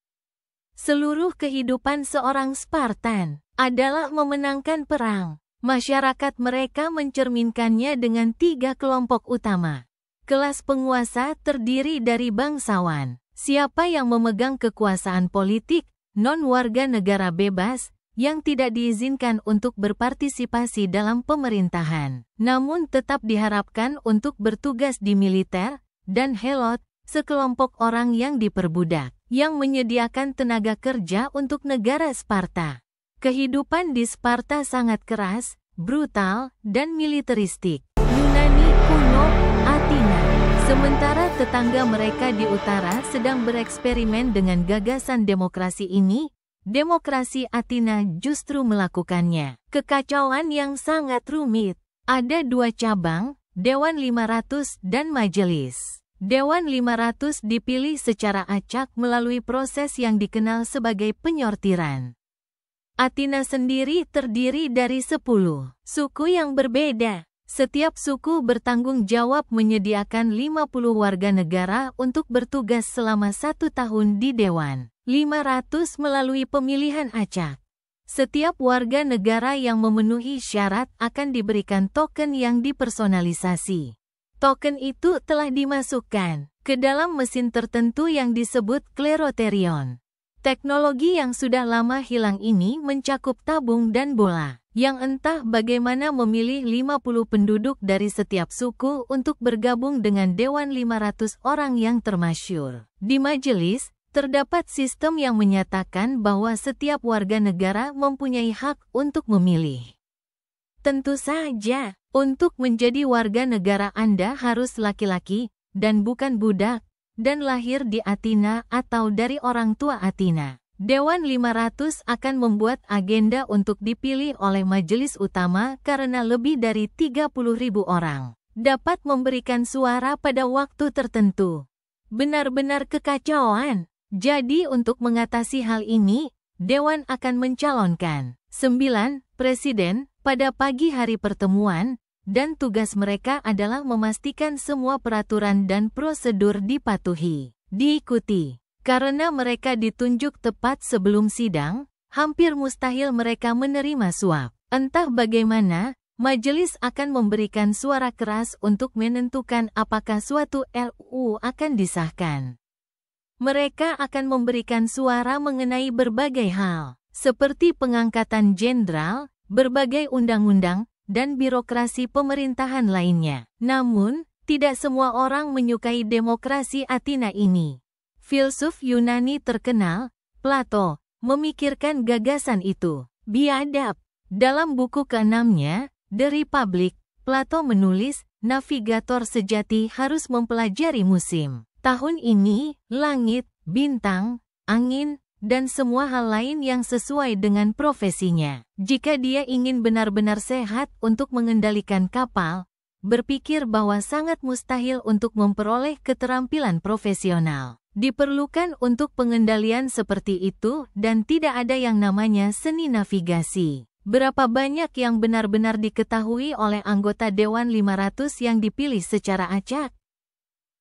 Seluruh kehidupan seorang Spartan adalah memenangkan perang. Masyarakat mereka mencerminkannya dengan 3 kelompok utama. Kelas penguasa terdiri dari bangsawan, siapa yang memegang kekuasaan politik, non-warga negara bebas, yang tidak diizinkan untuk berpartisipasi dalam pemerintahan, namun tetap diharapkan untuk bertugas di militer, dan helot, sekelompok orang yang diperbudak, yang menyediakan tenaga kerja untuk negara Sparta. Kehidupan di Sparta sangat keras, brutal, dan militeristik. Yunani kuno, Athena. Sementara tetangga mereka di utara sedang bereksperimen dengan gagasan demokrasi ini, demokrasi Athena justru melakukannya. Kekacauan yang sangat rumit. Ada 2 cabang, Dewan 500 dan Majelis. Dewan 500 dipilih secara acak melalui proses yang dikenal sebagai penyortiran. Athena sendiri terdiri dari 10 suku yang berbeda. Setiap suku bertanggung jawab menyediakan 50 warga negara untuk bertugas selama 1 tahun di Dewan 500 melalui pemilihan acak. Setiap warga negara yang memenuhi syarat akan diberikan token yang dipersonalisasi. Token itu telah dimasukkan ke dalam mesin tertentu yang disebut Klerotherion. Teknologi yang sudah lama hilang ini mencakup tabung dan bola, yang entah bagaimana memilih 50 penduduk dari setiap suku untuk bergabung dengan Dewan 500 orang yang termasyur. Di majelis, terdapat sistem yang menyatakan bahwa setiap warga negara mempunyai hak untuk memilih. Tentu saja, untuk menjadi warga negara Anda harus laki-laki, dan bukan budak, dan lahir di Athena atau dari orang tua Athena. Dewan 500 akan membuat agenda untuk dipilih oleh majelis utama karena lebih dari 30.000 orang dapat memberikan suara pada waktu tertentu. Benar-benar kekacauan. Jadi untuk mengatasi hal ini, Dewan akan mencalonkan 9 presiden pada pagi hari pertemuan, dan tugas mereka adalah memastikan semua peraturan dan prosedur diikuti. Karena mereka ditunjuk tepat sebelum sidang, hampir mustahil mereka menerima suap. Entah bagaimana, majelis akan memberikan suara keras untuk menentukan apakah suatu RUU akan disahkan. Mereka akan memberikan suara mengenai berbagai hal, seperti pengangkatan jenderal, berbagai undang-undang, dan birokrasi pemerintahan lainnya. Namun, tidak semua orang menyukai demokrasi Athena ini. Filsuf Yunani terkenal, Plato, memikirkan gagasan itu biadab. Dalam buku ke-6-nya, The Republic, Plato menulis, navigator sejati harus mempelajari musim. Tahun ini, langit, bintang, angin, dan semua hal lain yang sesuai dengan profesinya. Jika dia ingin benar-benar sehat untuk mengendalikan kapal, berpikir bahwa sangat mustahil untuk memperoleh keterampilan profesional. Diperlukan untuk pengendalian seperti itu dan tidak ada yang namanya seni navigasi. Berapa banyak yang benar-benar diketahui oleh anggota Dewan 500 yang dipilih secara acak?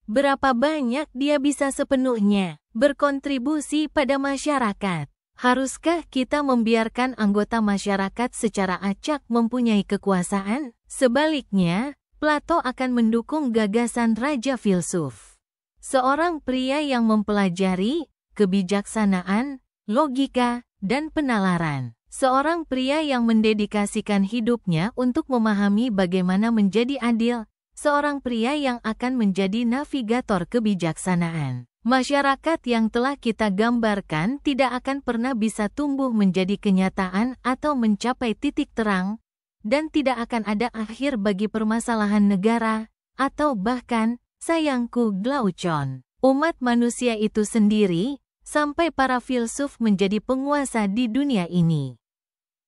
Berapa banyak dia bisa sepenuhnya berkontribusi pada masyarakat? Haruskah kita membiarkan anggota masyarakat secara acak mempunyai kekuasaan? Sebaliknya, Plato akan mendukung gagasan Raja Filsuf. Seorang pria yang mempelajari kebijaksanaan, logika, dan penalaran. Seorang pria yang mendedikasikan hidupnya untuk memahami bagaimana menjadi adil. Seorang pria yang akan menjadi navigator kebijaksanaan. Masyarakat yang telah kita gambarkan tidak akan pernah bisa tumbuh menjadi kenyataan atau mencapai titik terang, dan tidak akan ada akhir bagi permasalahan negara, atau bahkan, sayangku Glaucon, umat manusia itu sendiri, sampai para filsuf menjadi penguasa di dunia ini.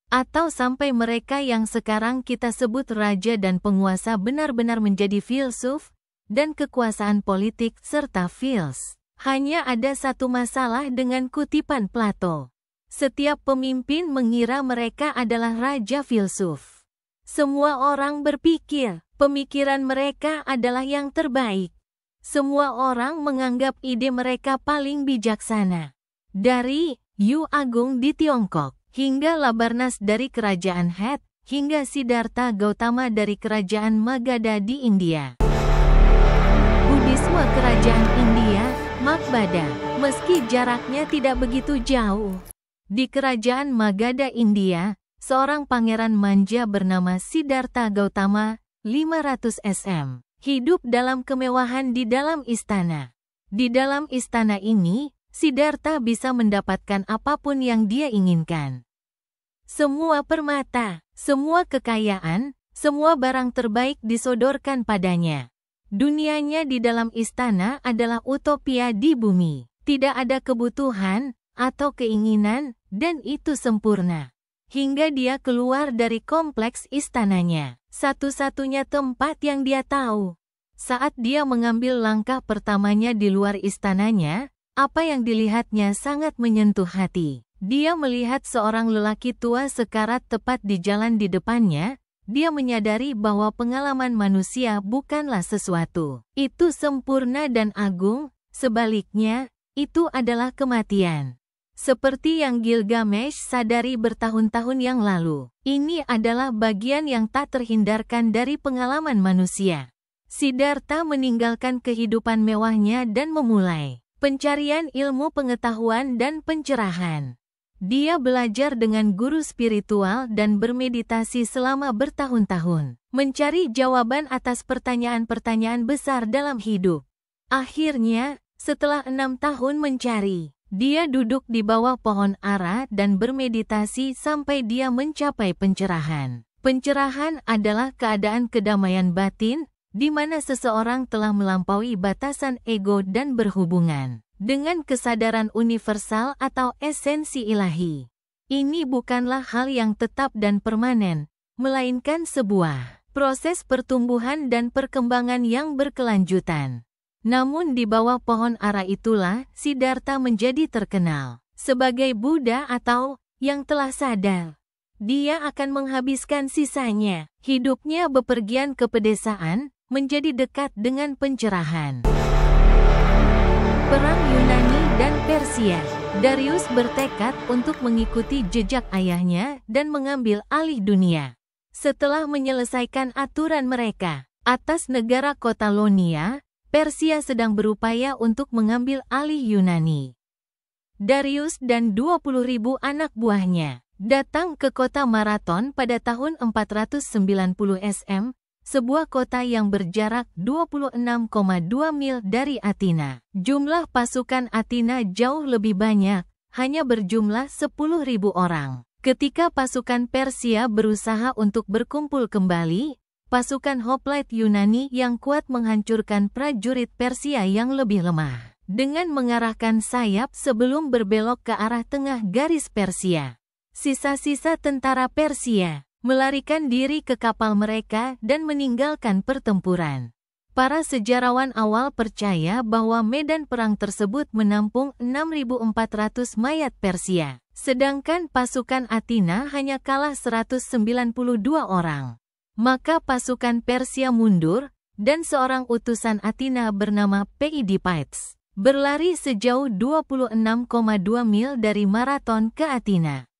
Atau sampai mereka yang sekarang kita sebut raja dan penguasa benar-benar menjadi filsuf, dan kekuasaan politik serta fils. Hanya ada satu masalah dengan kutipan Plato. Setiap pemimpin mengira mereka adalah raja filsuf. Semua orang berpikir, pemikiran mereka adalah yang terbaik. Semua orang menganggap ide mereka paling bijaksana. Dari Yu Agung di Tiongkok, hingga Labarnas dari kerajaan Het, hingga Siddhartha Gautama dari kerajaan Magadha di India. Buddhisme kerajaan India, Magbada, meski jaraknya tidak begitu jauh. Di kerajaan Magadha India, seorang pangeran manja bernama Siddhartha Gautama, 500 sm, hidup dalam kemewahan di dalam istana. Di dalam istana ini, Siddhartha bisa mendapatkan apapun yang dia inginkan. Semua permata, semua kekayaan, semua barang terbaik disodorkan padanya. Dunianya di dalam istana adalah utopia di bumi. Tidak ada kebutuhan atau keinginan, dan itu sempurna. Hingga dia keluar dari kompleks istananya. Satu-satunya tempat yang dia tahu. Saat dia mengambil langkah pertamanya di luar istananya, apa yang dilihatnya sangat menyentuh hati. Dia melihat seorang lelaki tua sekarat tepat di jalan di depannya. Dia menyadari bahwa pengalaman manusia bukanlah sesuatu itu sempurna dan agung, sebaliknya, itu adalah kematian. Seperti yang Gilgamesh sadari bertahun-tahun yang lalu, ini adalah bagian yang tak terhindarkan dari pengalaman manusia. Siddhartha meninggalkan kehidupan mewahnya dan memulai pencarian ilmu pengetahuan dan pencerahan. Dia belajar dengan guru spiritual dan bermeditasi selama bertahun-tahun, mencari jawaban atas pertanyaan-pertanyaan besar dalam hidup. Akhirnya, setelah 6 tahun mencari, dia duduk di bawah pohon ara dan bermeditasi sampai dia mencapai pencerahan. Pencerahan adalah keadaan kedamaian batin, di mana seseorang telah melampaui batasan ego dan berhubungan dengan kesadaran universal atau esensi ilahi. Ini bukanlah hal yang tetap dan permanen, melainkan sebuah proses pertumbuhan dan perkembangan yang berkelanjutan. Namun di bawah pohon ara itulah Siddhartha menjadi terkenal sebagai Buddha atau yang telah sadar. Dia akan menghabiskan sisanya hidupnya bepergian ke pedesaan, menjadi dekat dengan pencerahan. Perang Yunani dan Persia. Darius bertekad untuk mengikuti jejak ayahnya dan mengambil alih dunia. Setelah menyelesaikan aturan mereka atas negara Kotalonia, Persia sedang berupaya untuk mengambil alih Yunani. Darius dan 20.000 anak buahnya datang ke kota Marathon pada tahun 490 SM, sebuah kota yang berjarak 26,2 mil dari Athena. Jumlah pasukan Athena jauh lebih banyak, hanya berjumlah 10.000 orang. Ketika pasukan Persia berusaha untuk berkumpul kembali, pasukan hoplite Yunani yang kuat menghancurkan prajurit Persia yang lebih lemah dengan mengarahkan sayap sebelum berbelok ke arah tengah garis Persia. Sisa-sisa tentara Persia melarikan diri ke kapal mereka dan meninggalkan pertempuran. Para sejarawan awal percaya bahwa medan perang tersebut menampung 6.400 mayat Persia, sedangkan pasukan Athena hanya kalah 192 orang. Maka pasukan Persia mundur, dan seorang utusan Athena bernama Peidipides berlari sejauh 26,2 mil dari Marathon ke Athena.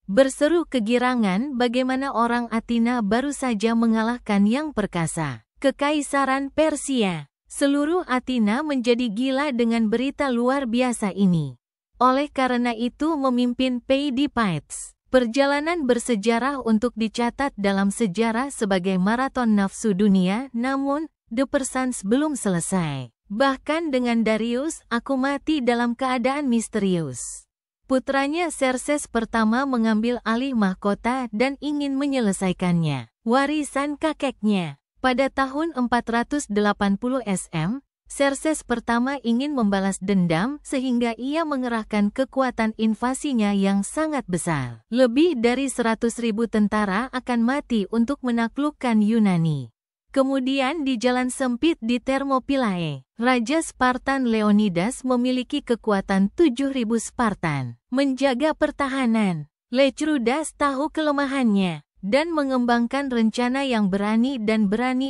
Berseru kegirangan bagaimana orang Athena baru saja mengalahkan yang perkasa, Kekaisaran Persia. Seluruh Athena menjadi gila dengan berita luar biasa ini. Oleh karena itu memimpin Peidipides. Perjalanan bersejarah untuk dicatat dalam sejarah sebagai maraton nafsu dunia, namun, The Persans belum selesai. Bahkan dengan Darius, aku mati dalam keadaan misterius. Putranya Xerxes pertama mengambil alih mahkota dan ingin menyelesaikannya. Warisan kakeknya. Pada tahun 480 SM, Xerxes pertama ingin membalas dendam sehingga ia mengerahkan kekuatan invasinya yang sangat besar. Lebih dari 100.000 tentara akan mati untuk menaklukkan Yunani. Kemudian di jalan sempit di Thermopylae, Raja Spartan Leonidas memiliki kekuatan 7.000 Spartan. Menjaga pertahanan, Lecrudas tahu kelemahannya dan mengembangkan rencana yang berani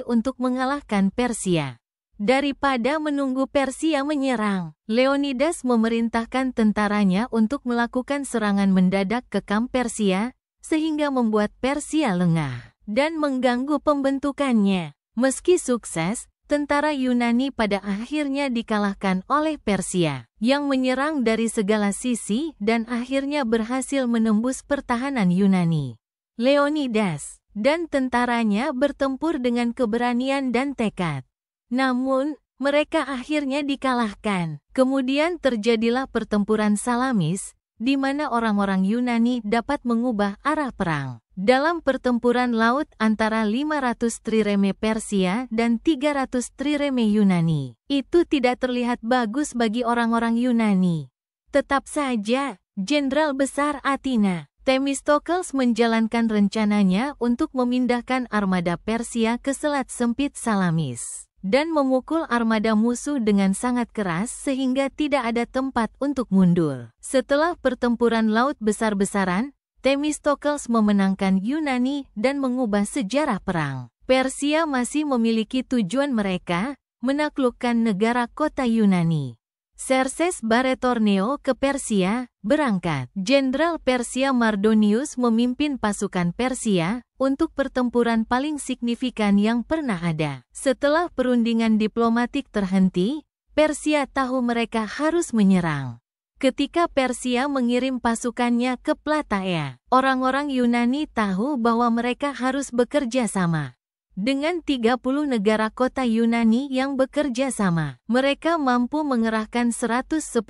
untuk mengalahkan Persia. Daripada menunggu Persia menyerang, Leonidas memerintahkan tentaranya untuk melakukan serangan mendadak ke kamp Persia, sehingga membuat Persia lengah dan mengganggu pembentukannya. Meski sukses, tentara Yunani pada akhirnya dikalahkan oleh Persia, yang menyerang dari segala sisi dan akhirnya berhasil menembus pertahanan Yunani. Leonidas dan tentaranya bertempur dengan keberanian dan tekad. Namun, mereka akhirnya dikalahkan. Kemudian terjadilah pertempuran Salamis, di mana orang-orang Yunani dapat mengubah arah perang. Dalam pertempuran laut antara 500 trireme Persia dan 300 trireme Yunani, itu tidak terlihat bagus bagi orang-orang Yunani. Tetap saja, Jenderal Besar Athena, Themistokles menjalankan rencananya untuk memindahkan armada Persia ke selat sempit Salamis dan memukul armada musuh dengan sangat keras sehingga tidak ada tempat untuk mundur. Setelah pertempuran laut besar-besaran, Themistokles memenangkan Yunani dan mengubah sejarah perang. Persia masih memiliki tujuan mereka, menaklukkan negara kota Yunani. Xerxes Baretorneo ke Persia, berangkat. Jenderal Persia Mardonius memimpin pasukan Persia untuk pertempuran paling signifikan yang pernah ada. Setelah perundingan diplomatik terhenti, Persia tahu mereka harus menyerang. Ketika Persia mengirim pasukannya ke Plataea, orang-orang Yunani tahu bahwa mereka harus bekerja sama. Dengan 30 negara kota Yunani yang bekerja sama, mereka mampu mengerahkan 110.000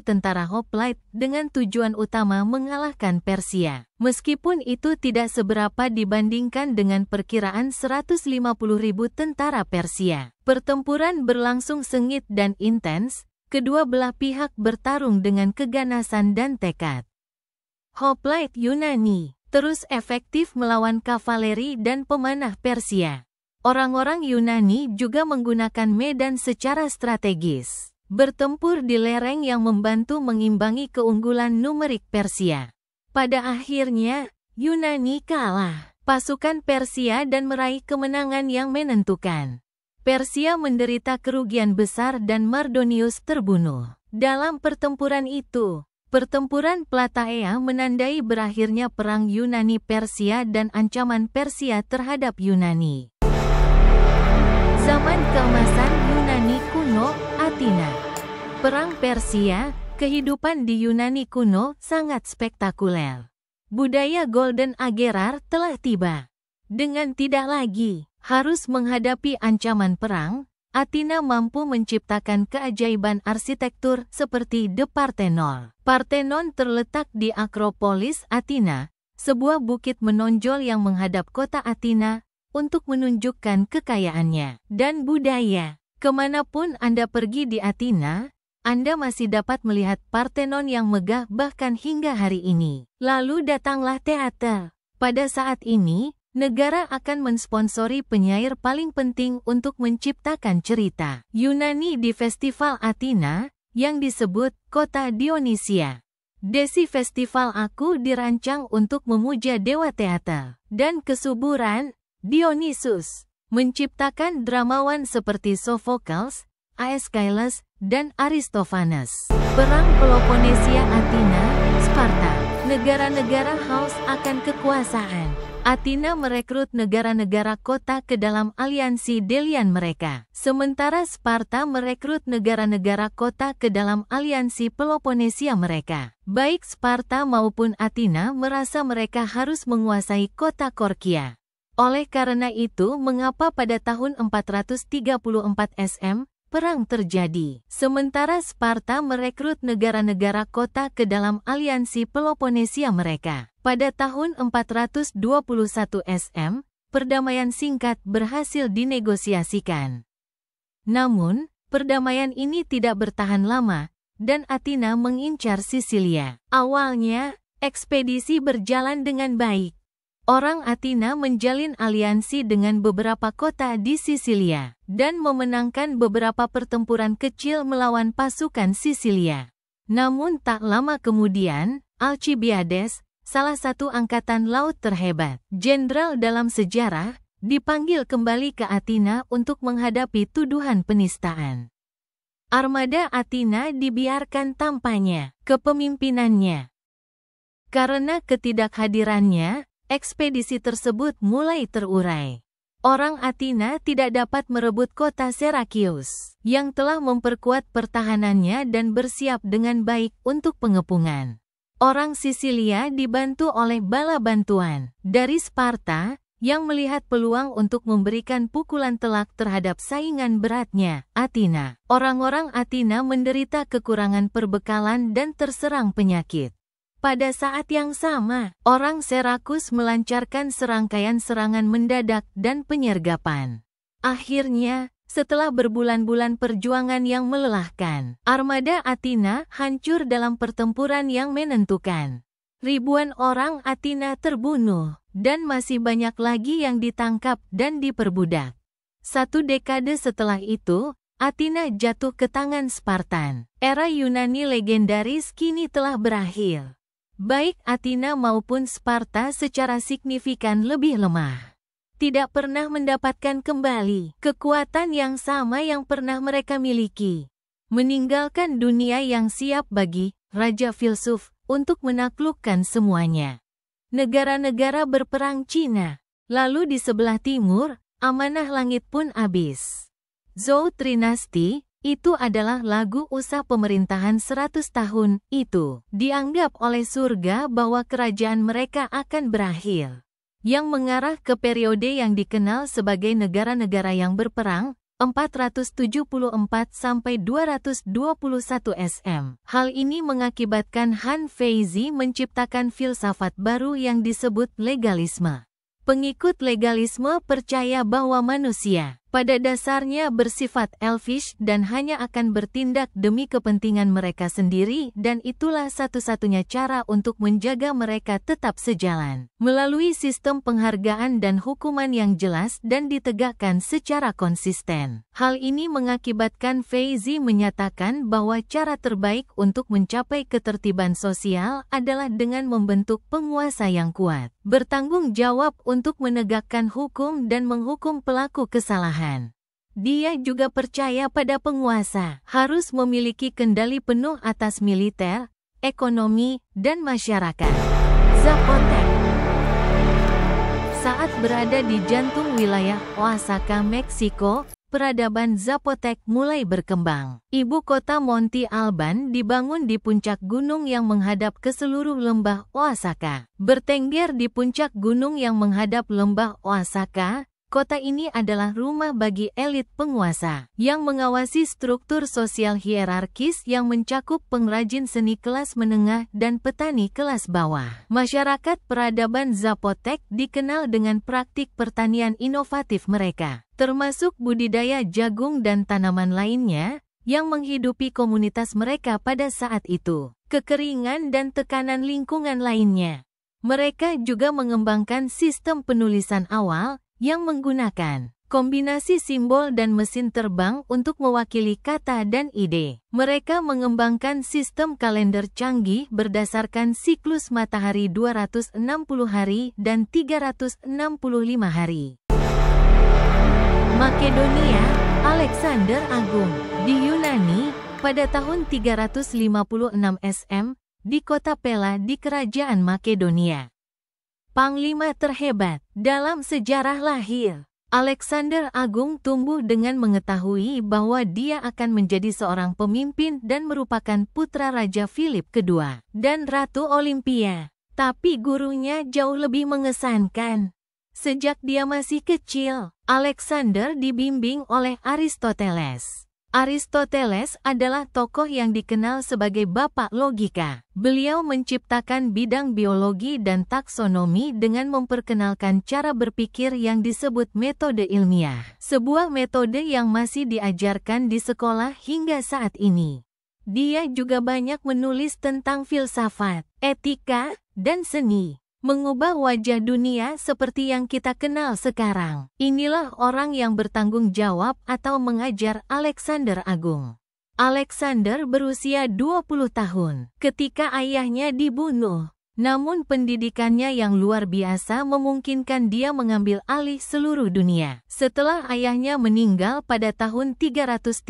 tentara hoplite dengan tujuan utama mengalahkan Persia. Meskipun itu tidak seberapa dibandingkan dengan perkiraan 150.000 tentara Persia. Pertempuran berlangsung sengit dan intens, kedua belah pihak bertarung dengan keganasan dan tekad. Hoplite Yunani terus efektif melawan kavaleri dan pemanah Persia. Orang-orang Yunani juga menggunakan medan secara strategis, bertempur di lereng yang membantu mengimbangi keunggulan numerik Persia. Pada akhirnya, Yunani kalah pasukan Persia dan meraih kemenangan yang menentukan. Persia menderita kerugian besar dan Mardonius terbunuh. Dalam pertempuran itu, pertempuran Plataea menandai berakhirnya perang Yunani-Persia dan ancaman Persia terhadap Yunani. Zaman keemasan Yunani kuno, Athena. Perang Persia, kehidupan di Yunani kuno sangat spektakuler. Budaya Golden Agerar telah tiba. Dengan tidak lagi harus menghadapi ancaman perang, Athena mampu menciptakan keajaiban arsitektur seperti The Parthenon. Parthenon terletak di Akropolis Athena, sebuah bukit menonjol yang menghadap kota Athena, untuk menunjukkan kekayaannya dan budaya. Kemanapun Anda pergi di Athena, Anda masih dapat melihat Parthenon yang megah bahkan hingga hari ini. Lalu datanglah teater. Pada saat ini, negara akan mensponsori penyair paling penting untuk menciptakan cerita Yunani di Festival Athena, yang disebut Kota Dionysia. Desi Festival Aku dirancang untuk memuja dewa teater dan kesuburan, Dionysus, menciptakan dramawan seperti Sophocles, Aeschylus, dan Aristophanes. Perang Peloponnesia Athena, Sparta. Negara-negara haus akan kekuasaan. Athena merekrut negara-negara kota ke dalam aliansi Delian mereka. Sementara Sparta merekrut negara-negara kota ke dalam aliansi Peloponnesia mereka. Baik Sparta maupun Athena merasa mereka harus menguasai kota Korkia. Oleh karena itu, mengapa pada tahun 434 SM, perang terjadi. Sementara Sparta merekrut negara-negara kota ke dalam aliansi Peloponnesia mereka. Pada tahun 421 SM, perdamaian singkat berhasil dinegosiasikan. Namun, perdamaian ini tidak bertahan lama, dan Athena mengincar Sisilia. Awalnya, ekspedisi berjalan dengan baik. Orang Athena menjalin aliansi dengan beberapa kota di Sisilia, dan memenangkan beberapa pertempuran kecil melawan pasukan Sisilia. Namun tak lama kemudian, Alcibiades, salah satu angkatan laut terhebat, jenderal dalam sejarah, dipanggil kembali ke Athena untuk menghadapi tuduhan penistaan. Armada Athena dibiarkan tanpanya, kepemimpinannya. Karena ketidakhadirannya, ekspedisi tersebut mulai terurai. Orang Athena tidak dapat merebut kota Serakius, yang telah memperkuat pertahanannya dan bersiap dengan baik untuk pengepungan. Orang Sisilia dibantu oleh bala bantuan dari Sparta, yang melihat peluang untuk memberikan pukulan telak terhadap saingan beratnya, Athena. Orang-orang Athena menderita kekurangan perbekalan dan terserang penyakit. Pada saat yang sama, orang Serakus melancarkan serangkaian serangan mendadak dan penyergapan. Akhirnya, setelah berbulan-bulan perjuangan yang melelahkan, armada Athena hancur dalam pertempuran yang menentukan. Ribuan orang Athena terbunuh, dan masih banyak lagi yang ditangkap dan diperbudak. 1 dekade setelah itu, Athena jatuh ke tangan Spartan. Era Yunani legendaris kini telah berakhir. Baik Athena maupun Sparta secara signifikan lebih lemah. Tidak pernah mendapatkan kembali kekuatan yang sama yang pernah mereka miliki. Meninggalkan dunia yang siap bagi Raja Filsuf untuk menaklukkan semuanya. Negara-negara berperang Cina. Lalu di sebelah timur, amanah langit pun habis. Zhou Trinasti, itu adalah lagu usah pemerintahan 100 tahun, itu dianggap oleh surga bahwa kerajaan mereka akan berakhir. Yang mengarah ke periode yang dikenal sebagai negara-negara yang berperang, 474 sampai 221 SM. Hal ini mengakibatkan Han Feizi menciptakan filsafat baru yang disebut legalisme. Pengikut legalisme percaya bahwa manusia pada dasarnya bersifat elfish dan hanya akan bertindak demi kepentingan mereka sendiri, dan itulah satu-satunya cara untuk menjaga mereka tetap sejalan, melalui sistem penghargaan dan hukuman yang jelas dan ditegakkan secara konsisten. Hal ini mengakibatkan Feizi menyatakan bahwa cara terbaik untuk mencapai ketertiban sosial adalah dengan membentuk penguasa yang kuat, bertanggung jawab untuk menegakkan hukum dan menghukum pelaku kesalahan. Dia juga percaya pada penguasa harus memiliki kendali penuh atas militer, ekonomi, dan masyarakat. Zapotec. Saat berada di jantung wilayah Oaxaca, Meksiko, peradaban Zapotec mulai berkembang. Ibu kota Monte Alban dibangun di puncak gunung yang menghadap ke seluruh lembah Oaxaca. Bertengger di puncak gunung yang menghadap lembah Oaxaca, Kota ini adalah rumah bagi elit penguasa, yang mengawasi struktur sosial hierarkis yang mencakup pengrajin seni kelas menengah dan petani kelas bawah. Masyarakat peradaban Zapotec dikenal dengan praktik pertanian inovatif mereka, termasuk budidaya jagung dan tanaman lainnya, yang menghidupi komunitas mereka pada saat itu. Kekeringan dan tekanan lingkungan lainnya. Mereka juga mengembangkan sistem penulisan awal, yang menggunakan kombinasi simbol dan mesin terbang untuk mewakili kata dan ide. Mereka mengembangkan sistem kalender canggih berdasarkan siklus matahari 260 hari dan 365 hari. Makedonia, Alexander Agung. Di Yunani, pada tahun 356 SM, di kota Pella di Kerajaan Makedonia. Panglima terhebat dalam sejarah lahir. Alexander Agung tumbuh dengan mengetahui bahwa dia akan menjadi seorang pemimpin dan merupakan putra Raja Philip II dan Ratu Olimpia. Tapi gurunya jauh lebih mengesankan. Sejak dia masih kecil, Alexander dibimbing oleh Aristoteles. Aristoteles adalah tokoh yang dikenal sebagai bapak logika. Beliau menciptakan bidang biologi dan taksonomi dengan memperkenalkan cara berpikir yang disebut metode ilmiah, sebuah metode yang masih diajarkan di sekolah hingga saat ini. Dia juga banyak menulis tentang filsafat, etika, dan seni, mengubah wajah dunia seperti yang kita kenal sekarang. Inilah orang yang bertanggung jawab atau mengajar Alexander Agung. Alexander berusia 20 tahun ketika ayahnya dibunuh. Namun pendidikannya yang luar biasa memungkinkan dia mengambil alih seluruh dunia. Setelah ayahnya meninggal pada tahun 336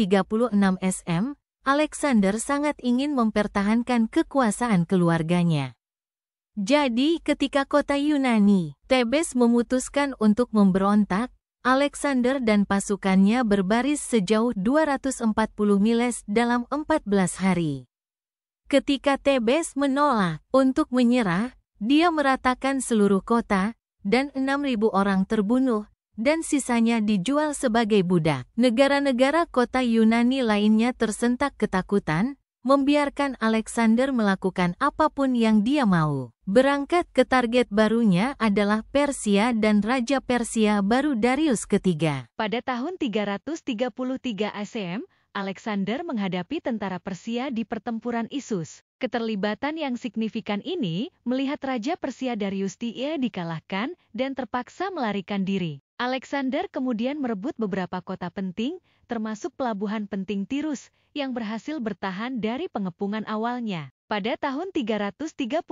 SM, Alexander sangat ingin mempertahankan kekuasaan keluarganya. Jadi ketika kota Yunani, Thebes memutuskan untuk memberontak, Alexander dan pasukannya berbaris sejauh 240 miles dalam 14 hari. Ketika Thebes menolak untuk menyerah, dia meratakan seluruh kota, dan 6.000 orang terbunuh, dan sisanya dijual sebagai budak. Negara-negara kota Yunani lainnya tersentak ketakutan, membiarkan Alexander melakukan apapun yang dia mau. Berangkat ke target barunya adalah Persia dan Raja Persia baru Darius ketiga. Pada tahun 333 ASM, Alexander menghadapi tentara Persia di pertempuran Issus. Keterlibatan yang signifikan ini melihat Raja Persia Darius III dikalahkan dan terpaksa melarikan diri. Alexander kemudian merebut beberapa kota penting, termasuk pelabuhan penting Tirus, yang berhasil bertahan dari pengepungan awalnya. Pada tahun 331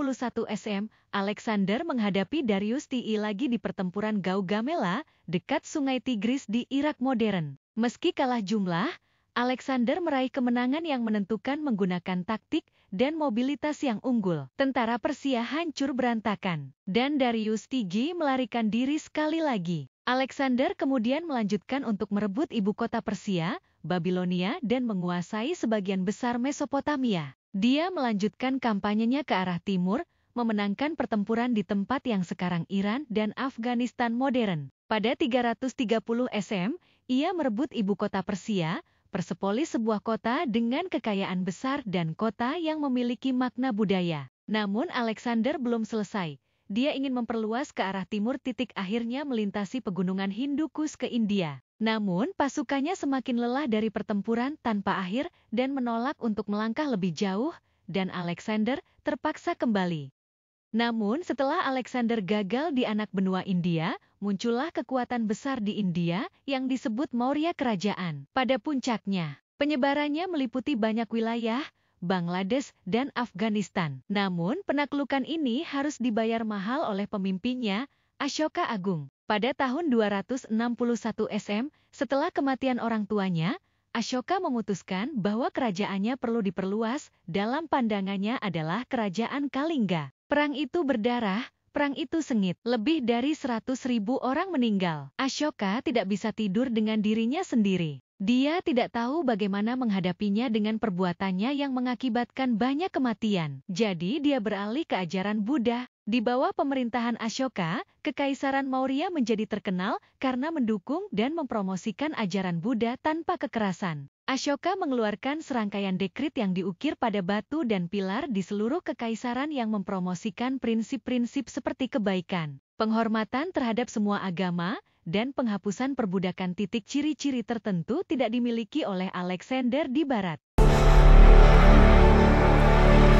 SM, Alexander menghadapi Darius III lagi di pertempuran Gaugamela, dekat Sungai Tigris di Irak modern. Meski kalah jumlah, Alexander meraih kemenangan yang menentukan menggunakan taktik dan mobilitas yang unggul. Tentara Persia hancur berantakan, dan Darius III melarikan diri sekali lagi. Alexander kemudian melanjutkan untuk merebut ibu kota Persia, Babilonia, dan menguasai sebagian besar Mesopotamia. Dia melanjutkan kampanyenya ke arah timur, memenangkan pertempuran di tempat yang sekarang Iran dan Afghanistan modern. Pada 330 SM, ia merebut ibu kota Persia, Persepolis, sebuah kota dengan kekayaan besar dan kota yang memiliki makna budaya. Namun Alexander belum selesai. Dia ingin memperluas ke arah timur, akhirnya melintasi pegunungan Hindukus ke India. Namun pasukannya semakin lelah dari pertempuran tanpa akhir dan menolak untuk melangkah lebih jauh, dan Alexander terpaksa kembali. Namun setelah Alexander gagal di anak benua India, muncullah kekuatan besar di India yang disebut Maurya Kerajaan. Pada puncaknya, penyebarannya meliputi banyak wilayah, Bangladesh, dan Afghanistan. Namun penaklukan ini harus dibayar mahal oleh pemimpinnya, Ashoka Agung. Pada tahun 261 SM, setelah kematian orang tuanya, Ashoka memutuskan bahwa kerajaannya perlu diperluas. Dalam pandangannya adalah kerajaan Kalingga. Perang itu berdarah, perang itu sengit. Lebih dari 100.000 orang meninggal. Ashoka tidak bisa tidur dengan dirinya sendiri. Dia tidak tahu bagaimana menghadapinya dengan perbuatannya yang mengakibatkan banyak kematian. Jadi dia beralih ke ajaran Buddha. Di bawah pemerintahan Ashoka, Kekaisaran Maurya menjadi terkenal karena mendukung dan mempromosikan ajaran Buddha tanpa kekerasan. Ashoka mengeluarkan serangkaian dekrit yang diukir pada batu dan pilar di seluruh kekaisaran yang mempromosikan prinsip-prinsip seperti kebaikan, penghormatan terhadap semua agama, dan penghapusan perbudakan. Ciri-ciri tertentu tidak dimiliki oleh Alexander di Barat.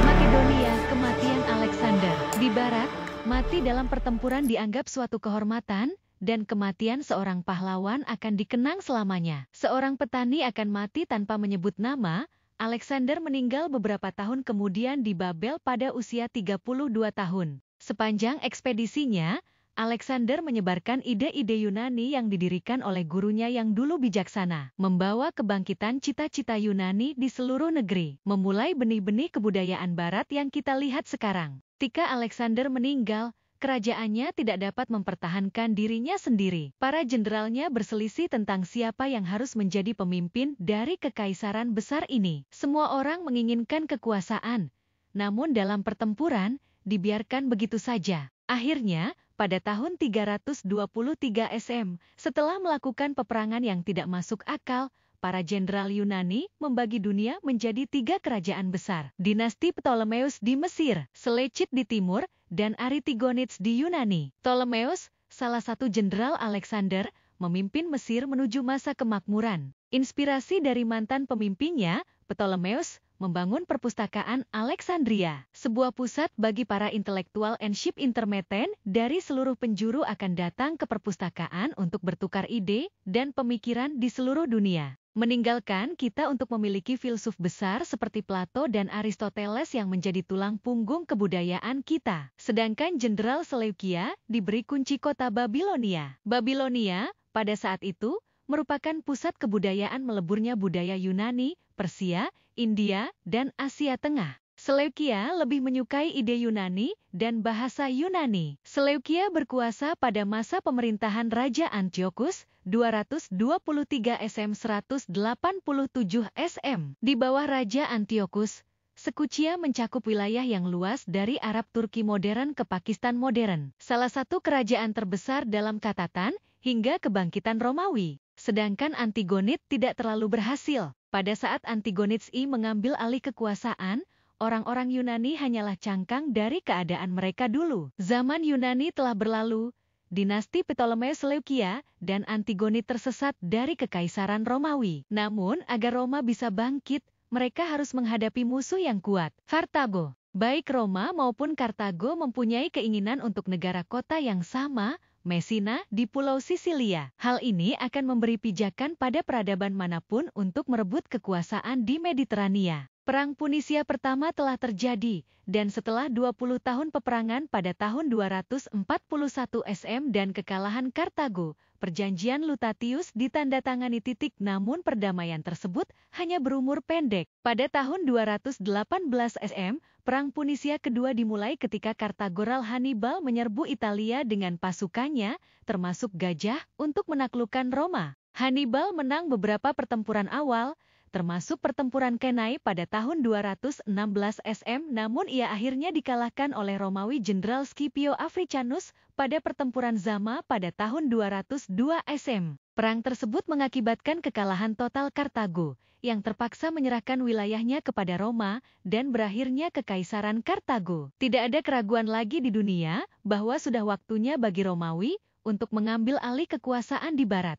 Makedonia, kematian Alexander. Di Barat, mati dalam pertempuran dianggap suatu kehormatan, dan kematian seorang pahlawan akan dikenang selamanya. Seorang petani akan mati tanpa menyebut nama. Alexander meninggal beberapa tahun kemudian di Babel pada usia 32 tahun. Sepanjang ekspedisinya, Alexander menyebarkan ide-ide Yunani yang didirikan oleh gurunya yang dulu bijaksana, membawa kebangkitan cita-cita Yunani di seluruh negeri, memulai benih-benih kebudayaan Barat yang kita lihat sekarang. Ketika Alexander meninggal, kerajaannya tidak dapat mempertahankan dirinya sendiri. Para jenderalnya berselisih tentang siapa yang harus menjadi pemimpin dari kekaisaran besar ini. Semua orang menginginkan kekuasaan, namun dalam pertempuran, dibiarkan begitu saja. Akhirnya, pada tahun 323 SM, setelah melakukan peperangan yang tidak masuk akal, para jenderal Yunani membagi dunia menjadi 3 kerajaan besar. Dinasti Ptolemeus di Mesir, Seleucid di timur, dan Artigonids di Yunani. Ptolemeus, salah satu jenderal Alexander, memimpin Mesir menuju masa kemakmuran. Inspirasi dari mantan pemimpinnya, Ptolemeus, membangun perpustakaan Alexandria, sebuah pusat bagi para intelektual and intermeten dari seluruh penjuru akan datang ke perpustakaan untuk bertukar ide dan pemikiran di seluruh dunia. Meninggalkan kita untuk memiliki filsuf besar seperti Plato dan Aristoteles yang menjadi tulang punggung kebudayaan kita. Sedangkan Jenderal Seleukia diberi kunci kota Babilonia. Babilonia, pada saat itu, merupakan pusat kebudayaan meleburnya budaya Yunani, Persia, India, dan Asia Tengah. Seleukia lebih menyukai ide Yunani dan bahasa Yunani. Seleukia berkuasa pada masa pemerintahan Raja Antiochus, 223 SM 187 SM. Di bawah Raja Antiochus, Sekucia mencakup wilayah yang luas dari Arab Turki modern ke Pakistan modern. Salah satu kerajaan terbesar dalam catatan hingga kebangkitan Romawi. Sedangkan Antigonid tidak terlalu berhasil. Pada saat Antigonids I mengambil alih kekuasaan, orang-orang Yunani hanyalah cangkang dari keadaan mereka dulu. Zaman Yunani telah berlalu, dinasti Ptolemeus Seleukia dan Antigonid tersesat dari kekaisaran Romawi. Namun, agar Roma bisa bangkit, mereka harus menghadapi musuh yang kuat, Kartago. Baik Roma maupun Kartago mempunyai keinginan untuk negara kota yang sama, Messina, di Pulau Sisilia. Hal ini akan memberi pijakan pada peradaban manapun untuk merebut kekuasaan di Mediterania. Perang Punisia pertama telah terjadi, dan setelah 20 tahun peperangan pada tahun 241 SM dan kekalahan Kartago, perjanjian Lutatius ditandatangani. Namun perdamaian tersebut hanya berumur pendek. Pada tahun 218 SM, Perang Punisia kedua dimulai ketika Kartagoral Hannibal menyerbu Italia dengan pasukannya, termasuk gajah, untuk menaklukkan Roma. Hannibal menang beberapa pertempuran awal, termasuk pertempuran Cannae pada tahun 216 SM, namun ia akhirnya dikalahkan oleh Romawi Jenderal Scipio Africanus pada pertempuran Zama pada tahun 202 SM. Perang tersebut mengakibatkan kekalahan total Kartago, yang terpaksa menyerahkan wilayahnya kepada Roma, dan berakhirnya Kekaisaran Kartago. Tidak ada keraguan lagi di dunia bahwa sudah waktunya bagi Romawi untuk mengambil alih kekuasaan di Barat.